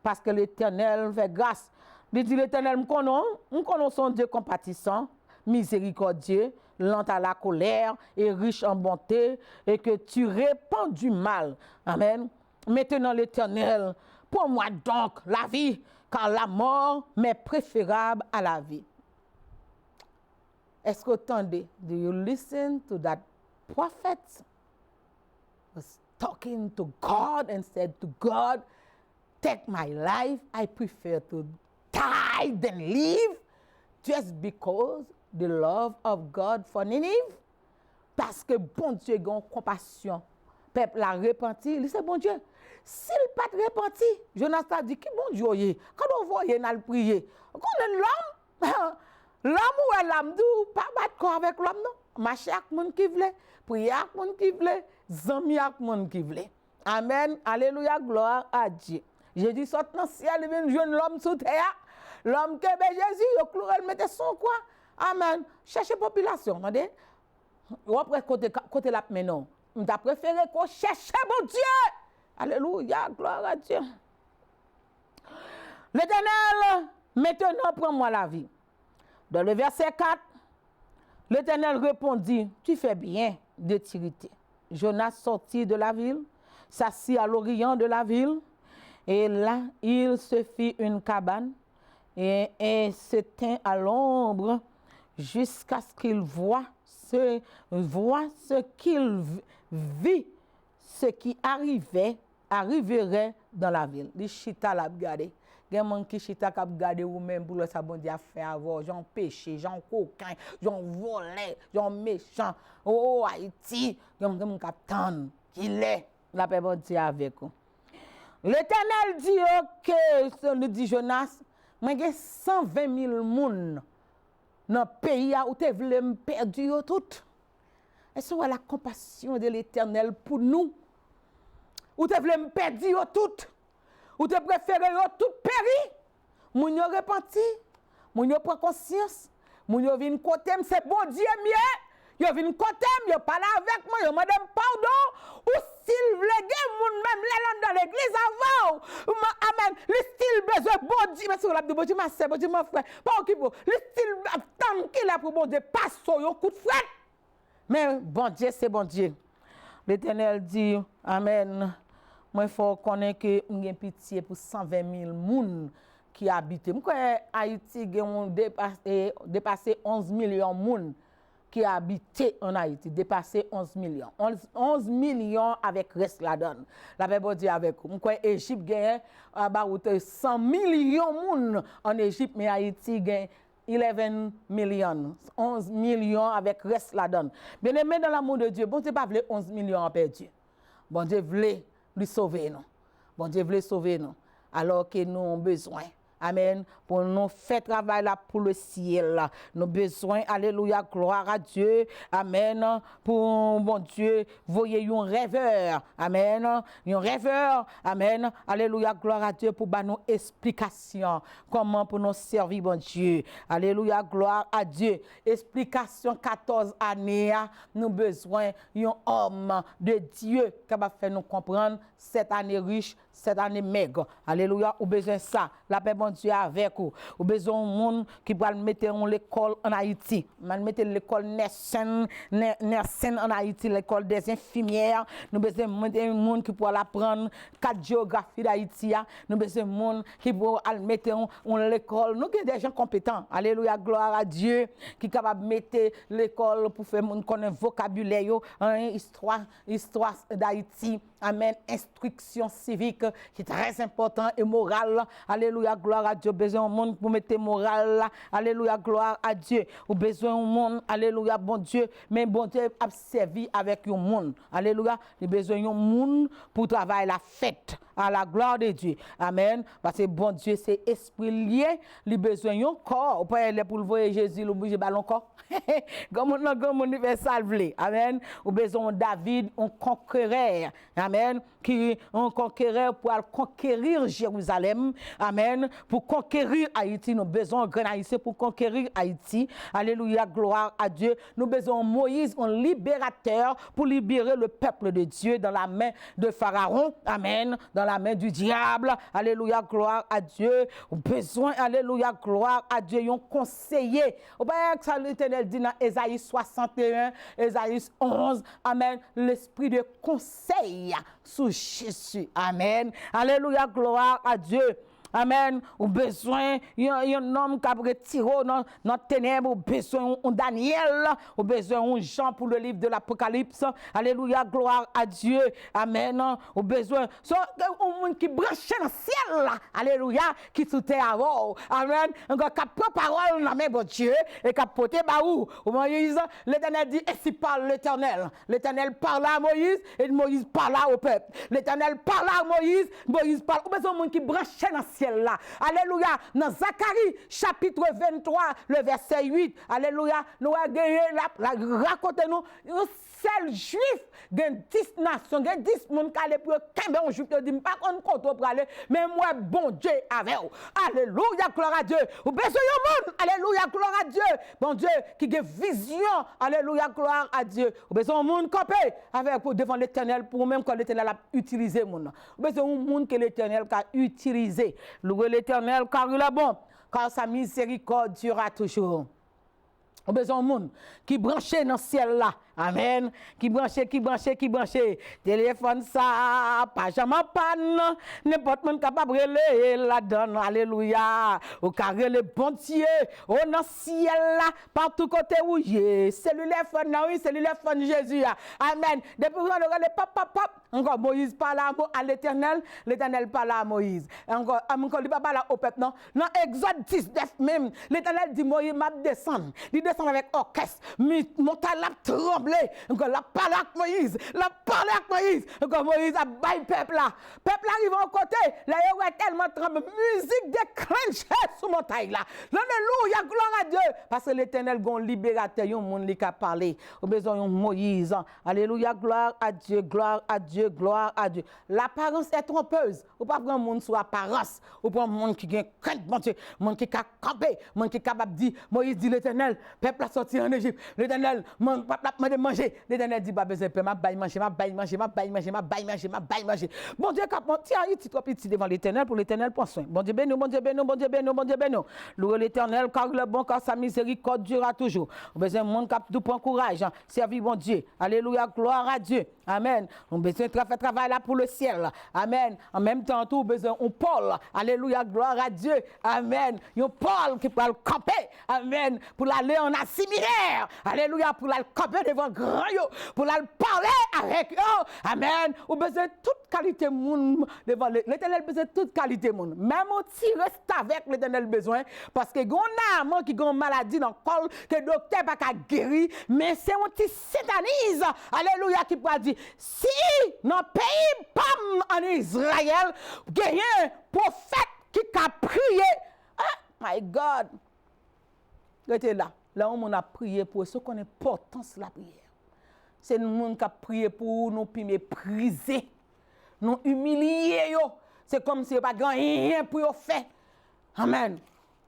parce que l'Éternel fait grâce. Il dit l'Éternel, nous connaissons son Dieu compatissant, miséricordieux, lent à la colère et riche en bonté, et que tu répands du mal. Amen. Maintenant l'Éternel, pour moi donc la vie, car la mort m'est préférable à la vie. Est-ce que vous entendez? Do you listen to that prophet? Was talking to God and said to God, take my life, I prefer to die than live, just because the love of God for Ninive. Parce que bon Dieu a compassion. Peuple a repenti, il c'est bon Dieu. S'il pas repenti, Jonas a dit, qui bon Dieu est? Quand on voit, il a prié. Quand on l'homme, l'homme ou l'homme dit, pas battre corps avec l'homme, non. Marcher avec moun qui voulait, prier avec moun qui voulait, zami avec moun qui voulait. Amen. Alléluia, gloire à Dieu. Jésus sort dans le ciel, il vient jeune l'homme sous terre. L'homme qui est Jésus, il cloué, il mettait son quoi. Amen. Cherchez population, attendez. Ou après côté la maintenant. On t'a préféré qu'on cherche mon Dieu. Alléluia, gloire à Dieu. L'Éternel, maintenant prends-moi la vie. Dans le verset 4, l'Éternel répondit, tu fais bien de t'irriter. Jonas sortit de la ville, s'assit à l'orient de la ville, et là, il se fit une cabane et se tint à l'ombre jusqu'à ce qu'il voie ce qu'il vit, ce qui arriverait dans la ville. Les chita l'a regardé. Il y a des gens qui chita k'ap regardé ou même pour le sabon dia faire avoir, gens péché, gens coquin, gens volé, gens méchant. Oh Haïti, gens comme capitaine qui l'est la paix bon Dieu avec vous. L'Éternel dit OK, nous dit Jonas, moi j'ai 120 000 personnes dans le pays où tu voulais me perdre tout. Est-ce que la compassion de l'Éternel pour nous? Où tu voulais me perdre tout? Où tu préféré tout périr? Moun yo repenti, moun yo prend conscience, moun yo vinn côté, c'est bon Dieu mieux. Yo vinn côté, yo parle avec moi, yo madame pardon, ou s'il veut gen moun même là dans l'église avant. Amen. Le style besoin bon Dieu, mais sur la bon Dieu ma sœur, bon Dieu mon frère. Pas occupé. Le style attend qu'il a pour bon Dieu passe sur un coup de fouet. Mais bon Dieu, c'est bon Dieu. L'Éternel dit amen. Moi, il faut connaître que j'ai pitié pour 120 000 personnes qui habitent. Je crois que Haïti a dépassé 11 millions de personnes qui habitent en Haïti. Dépassé 11 millions. 11 millions avec reste la donne. La paix bon Dieu avec vous. Je crois que l'Égypte a 100 millions de personnes en Égypte, mais Haïti gagne 11 millions. 11 millions avec reste la donne. Bien aimé dans l'amour de Dieu, bon Dieu pas voulu 11 millions à perdu. Bon Dieu voulait lui sauver nous. Bon Dieu voulait sauver nous. Alors que nous avons besoin. Amen. Pour nous faire travail là pour le ciel. Nous avons besoin, alléluia, gloire à Dieu. Amen. Pour bon Dieu, voyez un rêveur. Amen. Un rêveur. Amen. Alléluia, gloire à Dieu pour nous explication. Comment pour nous servir, bon Dieu. Alléluia, gloire à Dieu. Explication 14 années. Nous avons besoin d'un homme de Dieu qui va faire nous comprendre cette année riche, cette année maigre. Alléluia, ou besoin ça. La paix bon Dieu avec vous. Ou besoin de monde qui va mettre en l'école en Haïti. Man mettre l'école Nersen en Haïti, l'école des infirmières. Nous besoin de monde qui pourra apprendre 4 géographie d'Haïti. Nous besoin de monde qui pourra mettre en l'école. Nous avons des gens compétents. Alléluia, gloire à Dieu qui est capable de mettre l'école pour faire monde connaître vocabulaire, histoire d'Haïti. Amen. Instruction civique qui est très important et morale. Alléluia, gloire à Dieu. Besoin de monde pour mettre morale là. Alléluia, gloire à Dieu. Ou besoin de monde. Alléluia, bon Dieu. Mais bon Dieu a servi avec un monde. Alléluia. Il besoin de monde pour travailler la fête. À la gloire de Dieu. Amen. Parce que bon Dieu, c'est esprit lié. Il besoin d'un corps. Pour aller pour le voir Jésus, le bouger ballon corps. Comme on universal vle. Amen. Ou besoin de David, un conquéreur. Amen. Qui un conquéreur pour conquérir Jérusalem. Amen. pour conquérir Haïti. Nous avons besoin de grand haïtien pour conquérir Haïti. Alléluia, gloire à Dieu. Nous avons besoin de Moïse, un libérateur, pour libérer le peuple de Dieu dans la main de Pharaon. Amen. Dans la main du diable. Alléluia, gloire à Dieu. Nous avons besoin, alléluia, gloire à Dieu, un conseiller. Vous voyez que ça, l'Éternel dit dans Ésaïe 61, Ésaïe 11. Amen. L'esprit de conseil sous Jésus. Amen. Alléluia, gloire à Dieu. Amen. Ou besoin un homme qui a retiré dans ténèbres, ou besoin un Daniel, ou besoin un Jean pour le livre de l'Apocalypse. Alléluia, gloire à Dieu. Amen. Ou besoin un monde qui branche dans le ciel là. Alléluia, qui sous terre avant. Amen. Un gars qui prend parole dans mon Dieu et qui a porté baou. Moïse, l'Éternel dit ainsi parle l'Éternel. L'Éternel parle à Moïse et Moïse parle au peuple. L'Éternel parle à Moïse, Moïse parle. Ou besoin un monde qui branche dans le ciel là. Alléluia. Dans Zacharie, chapitre 23, le verset 8. Alléluia. Nous avons gagné racontez-nous, un seul juif, il y a 10 nations, il y a 10 personnes qui allaient pour camper un juif, ils disent, pas qu'on compte pour aller, mais moi, bon Dieu, avec vous. Alléluia, gloire à Dieu. Vous besoin de monde. Alléluia, gloire à Dieu. Bon Dieu, qui a vision. Alléluia, gloire à Dieu. Vous besoin de monde camper avec pour devant l'Éternel, pour même quand l'Éternel a utilisé monde. Vous besoin de monde que l'Éternel a utilisé. Louez l'Éternel car il est bon, car sa miséricorde durera toujours. On a besoin de monde qui branche dans le ciel là. Amen. Qui branche. Téléphone ça, pas jamais panne. N'importe monde capable de la donne. Alléluia. Au carré le bon Dieu. Au dans le ciel là, partout côté où y est. Cellulaire phone, oui, cellulaire phone Jésus. Amen. Depuis qu'on a le pap. Encore Moïse parle à l'Éternel. L'Éternel parle à Moïse. Encore il parle au peuple. Non. Dans Exode 19 même, l'Éternel dit Moïse m'a descendre. Il descend avec orchestre. Montagne la tremble. Encore la parle avec Moïse. Encore Moïse a bail peuple là. Peuple arrive au côté. Là il y a tellement tremble. Musique déclenchée sur montagne là. Alléluia, gloire à Dieu. Parce que l'Éternel gon libérateur, yon monde li ka parler. Au besoin yon Moïse. Alléluia, gloire à Dieu, gloire à Dieu, gloire à Dieu. L'apparence est trompeuse. Ou pas prendre monde sur apparence. Ou prendre monde qui gen crainte bon Dieu, monde qui ka camper, monde qui capable dire Moïse dit l'Éternel, peuple a sorti en Égypte. L'Éternel, mon peuple a demandé manger. L'Éternel dit pas besoin de m'a bail manger. Bon Dieu cap tiens, il petit trop petit devant l'Éternel pour l'Éternel prend soin. Bon Dieu béni, bon Dieu béni. Louez l'Éternel car le bon car sa miséricorde durera toujours. Besoin monde cap tout prend courage, servir bon Dieu. Alléluia, gloire à Dieu. Amen. On besoin de faire travail là pour le ciel. Amen. En même temps tout besoin on Paul. Alléluia, gloire à Dieu. Amen. Un Paul qui peut le camper. Amen. Pour aller en assimilaire. Alléluia, pour aller camper devant grand yo, pour aller parler avec eux. Amen. On besoin de toute qualité monde devant l'Éternel besoin de toute qualité monde. Même si reste avec l'Éternel besoin parce que gon âme qui gon maladie dans col que docteur pas ka guérir mais c'est un petit satanise. Alléluia qui peut dire si dans pays pam en Israël gagne un prophète qui a prié. Oh my God. Restez là. Là où on a prié pour ce qu'on importance la prière. C'est nous monde qui a prié pour nous puis mépriser, nous humilier yo. C'est comme si pas rien pour faire. Amen.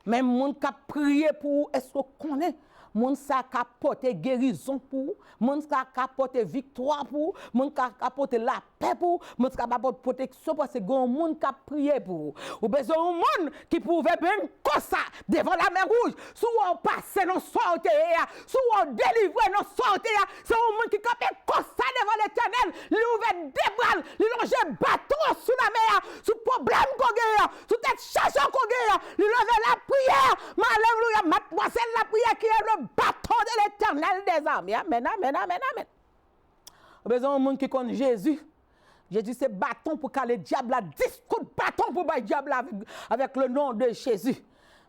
Même monde qui a prié pour est-ce qu'on connaît monde ça a porté guérison pour, monde ça a porté victoire pour, monde ça a porté la paix pour, monde ça a porté protection parce que gon monde qui a prié pour. Ou besoin un monde qui pouvait bien comme ça devant la mer rouge, sous on passe non sortir, sous on délivrer non sortir, c'est un monde qui campait comme ça devant l'Éternel, il ouvert des bras, il longe bateau sous la mer, sous problème qu'on gagne, sous tête charge qu'on gagne, il lever la prière, alléluia, mademoiselle la prière qui est le bâton de l'Éternel des armées. Amen, amen, amen, amen. Besoin d'un monde qui connaît Jésus. Jésus, c'est bâton pour que le diable a 10 coups de bâton pour le diable avec le nom de Jésus.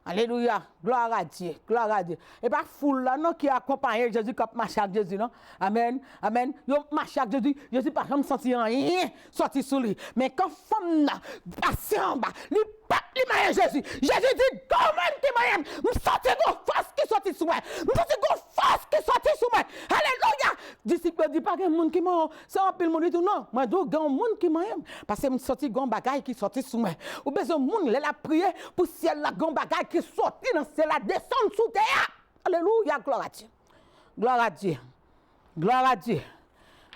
Alléluia, gloire à Dieu, gloire à Dieu. Et pas foule là, non, qui accompagne Jésus, qui marche avec Jésus, non? Amen, amen. Yo marche avec Jésus, Jésus pas jamais senti rien, sorti sous lui. Mais quand femme là, patient, lui peuple qui Jésus. Jésus dit, comment qui m'a me sorti de force qui sorti sous moi. Me sorti de force qui sorti sous moi. Alléluia. Disciple dit pas que monde qui m'a c'est un pile monde tout non. Moi do grand monde qui m'a parce que me sorti grand bagaille qui sorti sous moi. Ou besoin monde la prier pour ciel la grand bagaille qui sorti dans ciel la descendre sous terre. Alléluia, gloire à Dieu. Gloire à Dieu. Gloire à Dieu.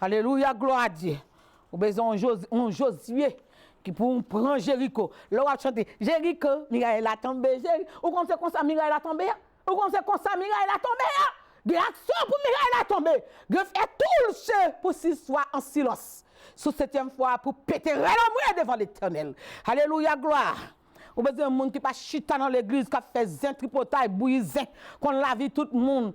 Alléluia, gloire à Dieu. Ou besoin un Josué qui pour prendre Jéricho. Là on chanter Jéricho, Miraël a tombé. Ou comme c'est comme ça Miraël a tombé. Ou comme c'est comme ça Miraël a tombé. Des actions pour Miraël a tombé. De faire tout le chef pour s'il soit en silence. Sous septième fois pour péter l'homme devant l'Éternel. Alléluia, gloire. Ou besoin de monde qui pas chita dans l'église qui fait zin tripotaille bouisin qu'on la vie tout le monde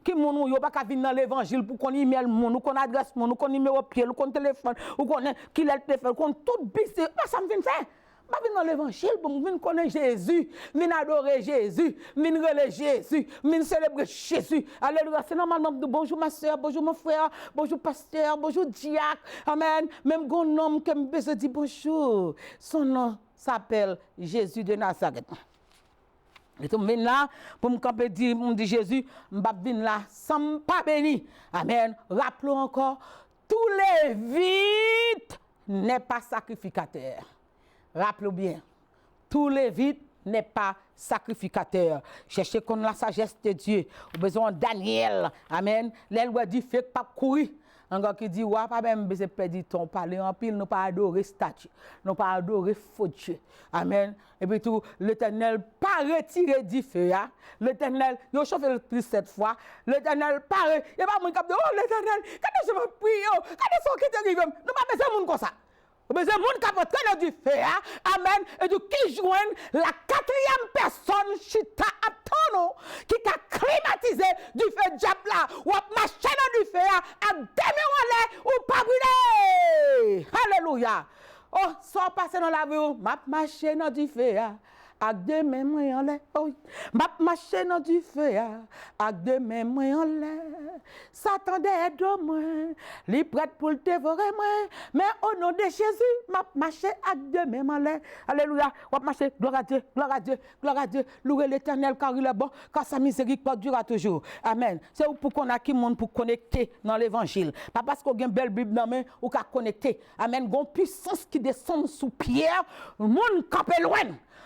qui monde yo pas ka venir dans l'évangile pour qu'on email monde ou qu'on adresse monde ou qu'on numéro pied ou qu'on téléphone ou qu'on qui le téléphone qu'on tout bise pas ça me vient faire pas venir dans l'évangile pour venir connaître Jésus venir adorer Jésus venir relayer Jésus venir célébrer Jésus. Alléluia. C'est normalement bonjour ma soeur, bonjour mon frère, bonjour pasteur, bonjour diacre. Amen. Même gon homme qui me besoin dire bonjour. Son nom s'appelle Jésus de Nazareth. Et tout viens là pour me camper dire Jésus, m'pa venir là sans pas béni. Amen. Rappelons encore tous les vides n'est pas sacrificateur. Rappelez bien. Tous les vides n'est pas sacrificateur. Cherchez qu'on la sagesse de Dieu. Au besoin Daniel. Amen. L'elle dit fait pas courir. Encore qui dit, ouais, pas même besoin de perdre ton parler en pile, nous pas adorer statue, nous pas adorer faux Dieu. Amen. Et puis tout, l'Éternel pas retiré du feu. L'Éternel, il a chauffé le plus cette fois. L'Éternel pas, il n'y a pas mon cap de, oh l'Éternel, quand est-ce que je prie, quand est-ce que tu arrives, nous pas besoin de monde comme ça. Nous avons besoin de monde qui a entré du feu. Amen. Et qui joignent la quatrième personne, Chita Aptono, qui a climatisé du feu diable là, ou a marché dans du feu, à demi ou pas brûlé. Alléluia. Oh, soit passé dans la vie, m'a marché dans du feu. Avec deux mains en l'air, oh, m'a marché dans du feu, avec deux mains en l'air. Satan d'aide moi, li prête pour le dévorer moi, mais au nom de Jésus, m'a marché avec deux mains en l'air. Alléluia, m'a marché, gloire à Dieu, gloire à Dieu, gloire à Dieu. Louez l'Éternel car il est bon, car sa miséricorde durera toujours. Amen. C'est pour qu'on a qui monde pour connecter dans l'évangile. Pas parce qu'on a une belle Bible dans main ou qu'à connecter. Amen. Gon puissance qui descend sous pierre, monde campé loin.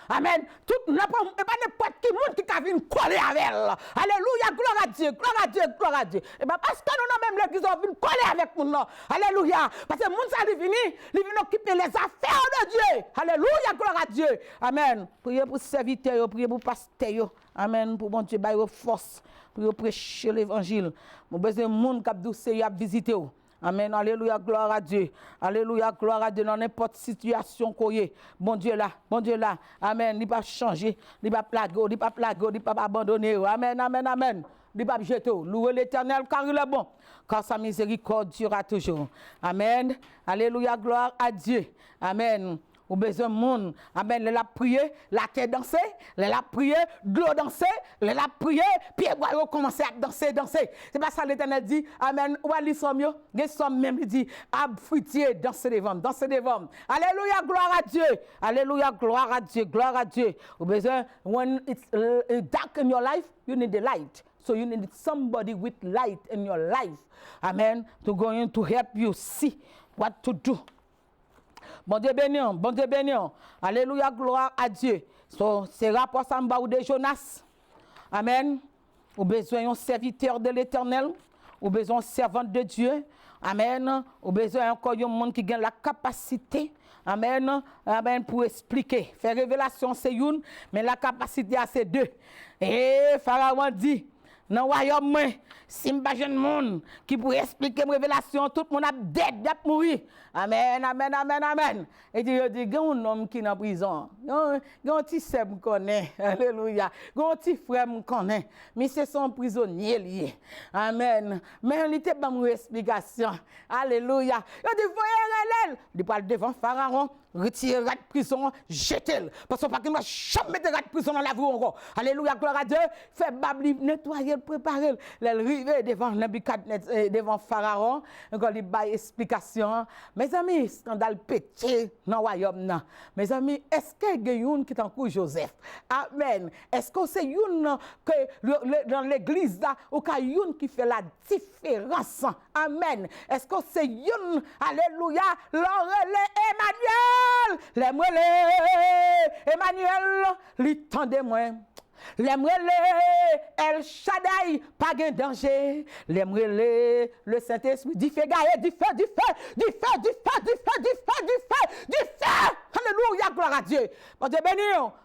Amen. Tout n'importe qui monde qui a vu coller avec elle. Alléluia, gloire à Dieu, gloire à Dieu, gloire à Dieu. Et bien parce que nous même l'église ont vu coller avec nous. Alléluia. Parce que monde ça lui vient occuper les affaires de Dieu. Alléluia, gloire à Dieu. Amen. Priez pour serviteurs, priez pour pasteurs. Amen. Pour bon Dieu, bailler force pour prêcher l'évangile. Mon besoin monde qui a doucé à visiter. Amen. Alléluia, gloire à Dieu. Alléluia, gloire à Dieu dans n'importe situation qu'on y est. Bon Dieu là, bon Dieu là. Amen. Il va changer, il va plaguer, il va plaguer, il va abandonner. Amen, amen, amen. Il va jeter. Louez l'Éternel car il est bon. Car sa miséricorde durera toujours. Amen. Alléluia, gloire à Dieu. Amen. Ou besoin de monde. Amen. Les la prier, la terre danser, les la prier, de l'eau danser, les la prier, puis ils commencer à danser. C'est pas ça l'Éternel dit. Amen. Ou ali somme yo, gen somme même il dit ab fruitier danser devant. Alléluia, gloire à Dieu. Alléluia, gloire à Dieu, gloire à Dieu. Ou besoin when it's dark in your life, you need the light. So you need somebody with light in your life. Amen. To go in to help you see what to do. Bon Dieu béni, bon Dieu béni. Alléluia, gloire à Dieu. So, c'est rapport samba ou de Jonas. Amen. Ou besoin d'un serviteur de l'Éternel. Ou besoin d'un servant de Dieu. Amen. Ou besoin encore d'un monde qui gagne la capacité. Amen. Amen. Pour expliquer. Faire révélation, c'est une, mais la capacité, c'est deux. Et Pharaon dit, dans le royaume, si je ne jeune monde qui pourrait expliquer ma révélation, tout le monde a dead, a mourir. Amen, amen, amen, amen. Et il dit, il y a un homme qui est en prison. Il y a un petit sœur qui connaît. Alléluia. Il y a un petit frère qui connaît. Mais c'est son prisonnier lié. Amen. Mais il était pas une explication. Alléluia. Il dit, voyez elle. Il parle devant Pharaon. Retirez la prison, jetez-le. Parce que pas qu'il ne va jamais mettre la prison dans la vie encore. Alléluia, gloire à Dieu. Fait babli, nettoyer préparé, l'arrivée devant Nebuchadnezzar, devant Pharaon, encore il bail explication. Mes amis, scandale pété dans le royaume. Mes amis, est-ce que y a une qui t'encourage Joseph? Amen. Est-ce que c'est une que dans l'église là, ou qu'il y a une qui fait la différence? Amen. Est-ce que c'est une, alléluia, Emmanuel, Emmanuel, l'entendez-moi. L'aimerait El Shaddai, pas de danger. L'aimerait le Saint-Esprit, du feu, du feu, du feu, du feu, du feu, du feu, du feu, du feu, du feu. Alléluia, gloire à Dieu. Bon Dieu béni.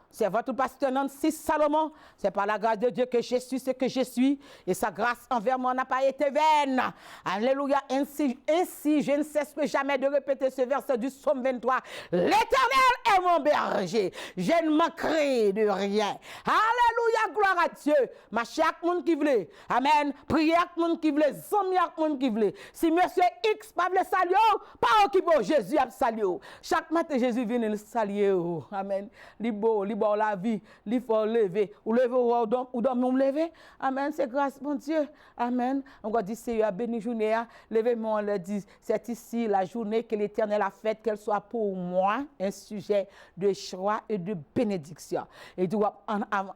C'est votre pasteur Nancy Salomon. C'est par la grâce de Dieu que je suis ce que je suis. Et sa grâce envers moi n'a pas été vaine. Alléluia. Ainsi, je ne cesserai jamais de répéter ce verset du psaume 23. L'Éternel est mon berger. Je ne manquerai de rien. Alléluia. Gloire à Dieu. Ma chaque monde qui voulait. Amen. Prière à monde qui voulait. Zami à monde qui voulait. Si monsieur X pas le saluer, pas occupé Jésus a salué. Chaque matin Jésus vient le saluer. Amen. Libo la vie, il faut lever. Ou lever ou dormir, ou lever. Amen. C'est grâce, mon Dieu. Amen. On va dire, Seigneur, béni journée. Levez-moi, on le dit. C'est ici la journée que l'Éternel a faite, qu'elle soit pour moi un sujet de choix et de bénédiction. Et tu vas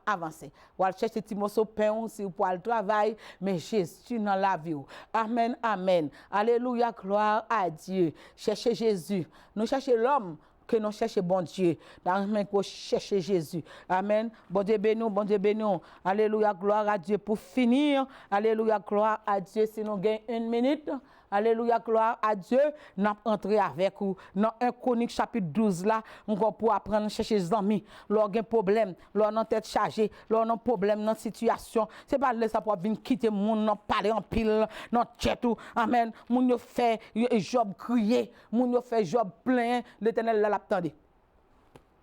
avancer. On va chercher Timothée pain, si vous pouvez le travail, mais Jésus dans la vie. Amen, amen. Alléluia, gloire à Dieu. Cherchez Jésus. Nous cherchons l'homme. Que nous cherchons bon Dieu. Dans le même pour chercher Jésus. Amen. Bon Dieu béni, bon Dieu béni. Alléluia, gloire à Dieu. Pour finir, alléluia, gloire à Dieu. Si nous gagnons 1 minute, alléluia, gloire à Dieu. Nous entrons avec vous dans 1 Chronique chapitre 12 là, encore pour apprendre à chercher les amis. Lorsqu'il y a un problème, lorsqu'il y a tête chargée, lorsqu'il y a un problème dans la situation, c'est pas là ça pour venir quitter le monde, non parler en pile, non tout. Amen. Moun yo fait Job crier, moun yo fait Job plein, l'Éternel là l'attendait.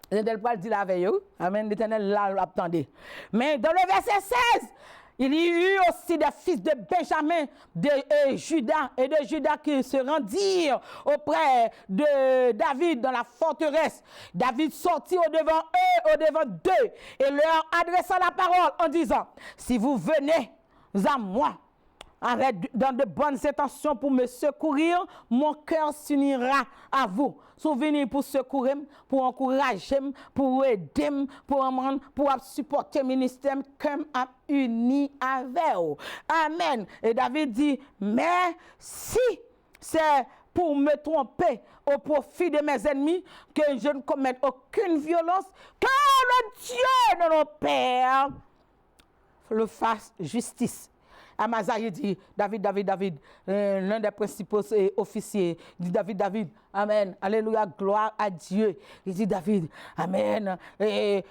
L'Éternel pas dit la veille. Amen. L'Éternel là l'attendait. Mais dans le verset 16, il y eut aussi des fils de Benjamin, de Juda et de Juda qui se rendirent auprès de David dans la forteresse. David sortit au-devant eux, au-devant d'eux, et leur adressa la parole en disant, si vous venez à moi, dans de bonnes intentions pour me secourir, mon cœur s'unira à vous. Souvenir pour secourir, pour encourager, pour aider, pour supporter le ministère comme uni avec vous. Amen. Et David dit, mais si c'est pour me tromper au profit de mes ennemis, que je ne commette aucune violence, que le Dieu de nos pères le fasse justice. Amazaï dit, David, l'un des principaux officiers, dit David, amen, alléluia, gloire à Dieu. Il dit David, amen, et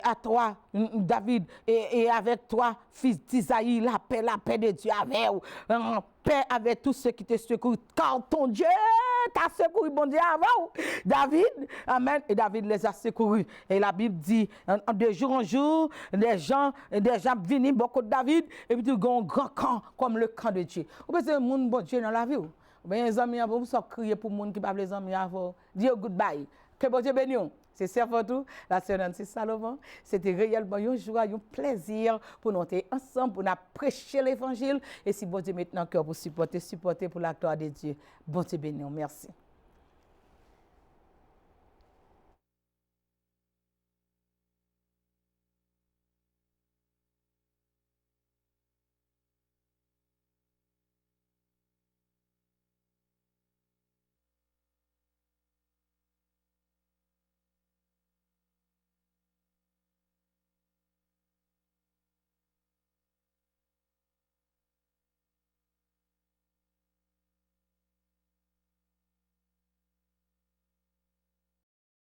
à toi, David, et avec toi, fils d'Isaïe, la paix de Dieu avec vous, en paix avec tous ceux qui te secouent, car ton Dieu t'a secouru, bon Dieu, avant David, amen, et David les a secourus. Et la Bible dit, de jour en jour, des gens viennent beaucoup de David, et puis ils ont un grand camp, comme le camp de Dieu. Vous pensez que le monde bon Dieu dans la vie? Bien, les amis, vous sortez crier pour le monde qui parle les amis avant. Dis goodbye. Que bon Dieu bénisse. C'est ça pour tout. La sœur Nancy Salomon. C'était réellement une joie, un plaisir pour nous être ensemble, pour nous prêcher l'évangile. Et si bon Dieu maintenant cœur pour supporter pour la gloire de Dieu. Bon Dieu bénisse. Merci.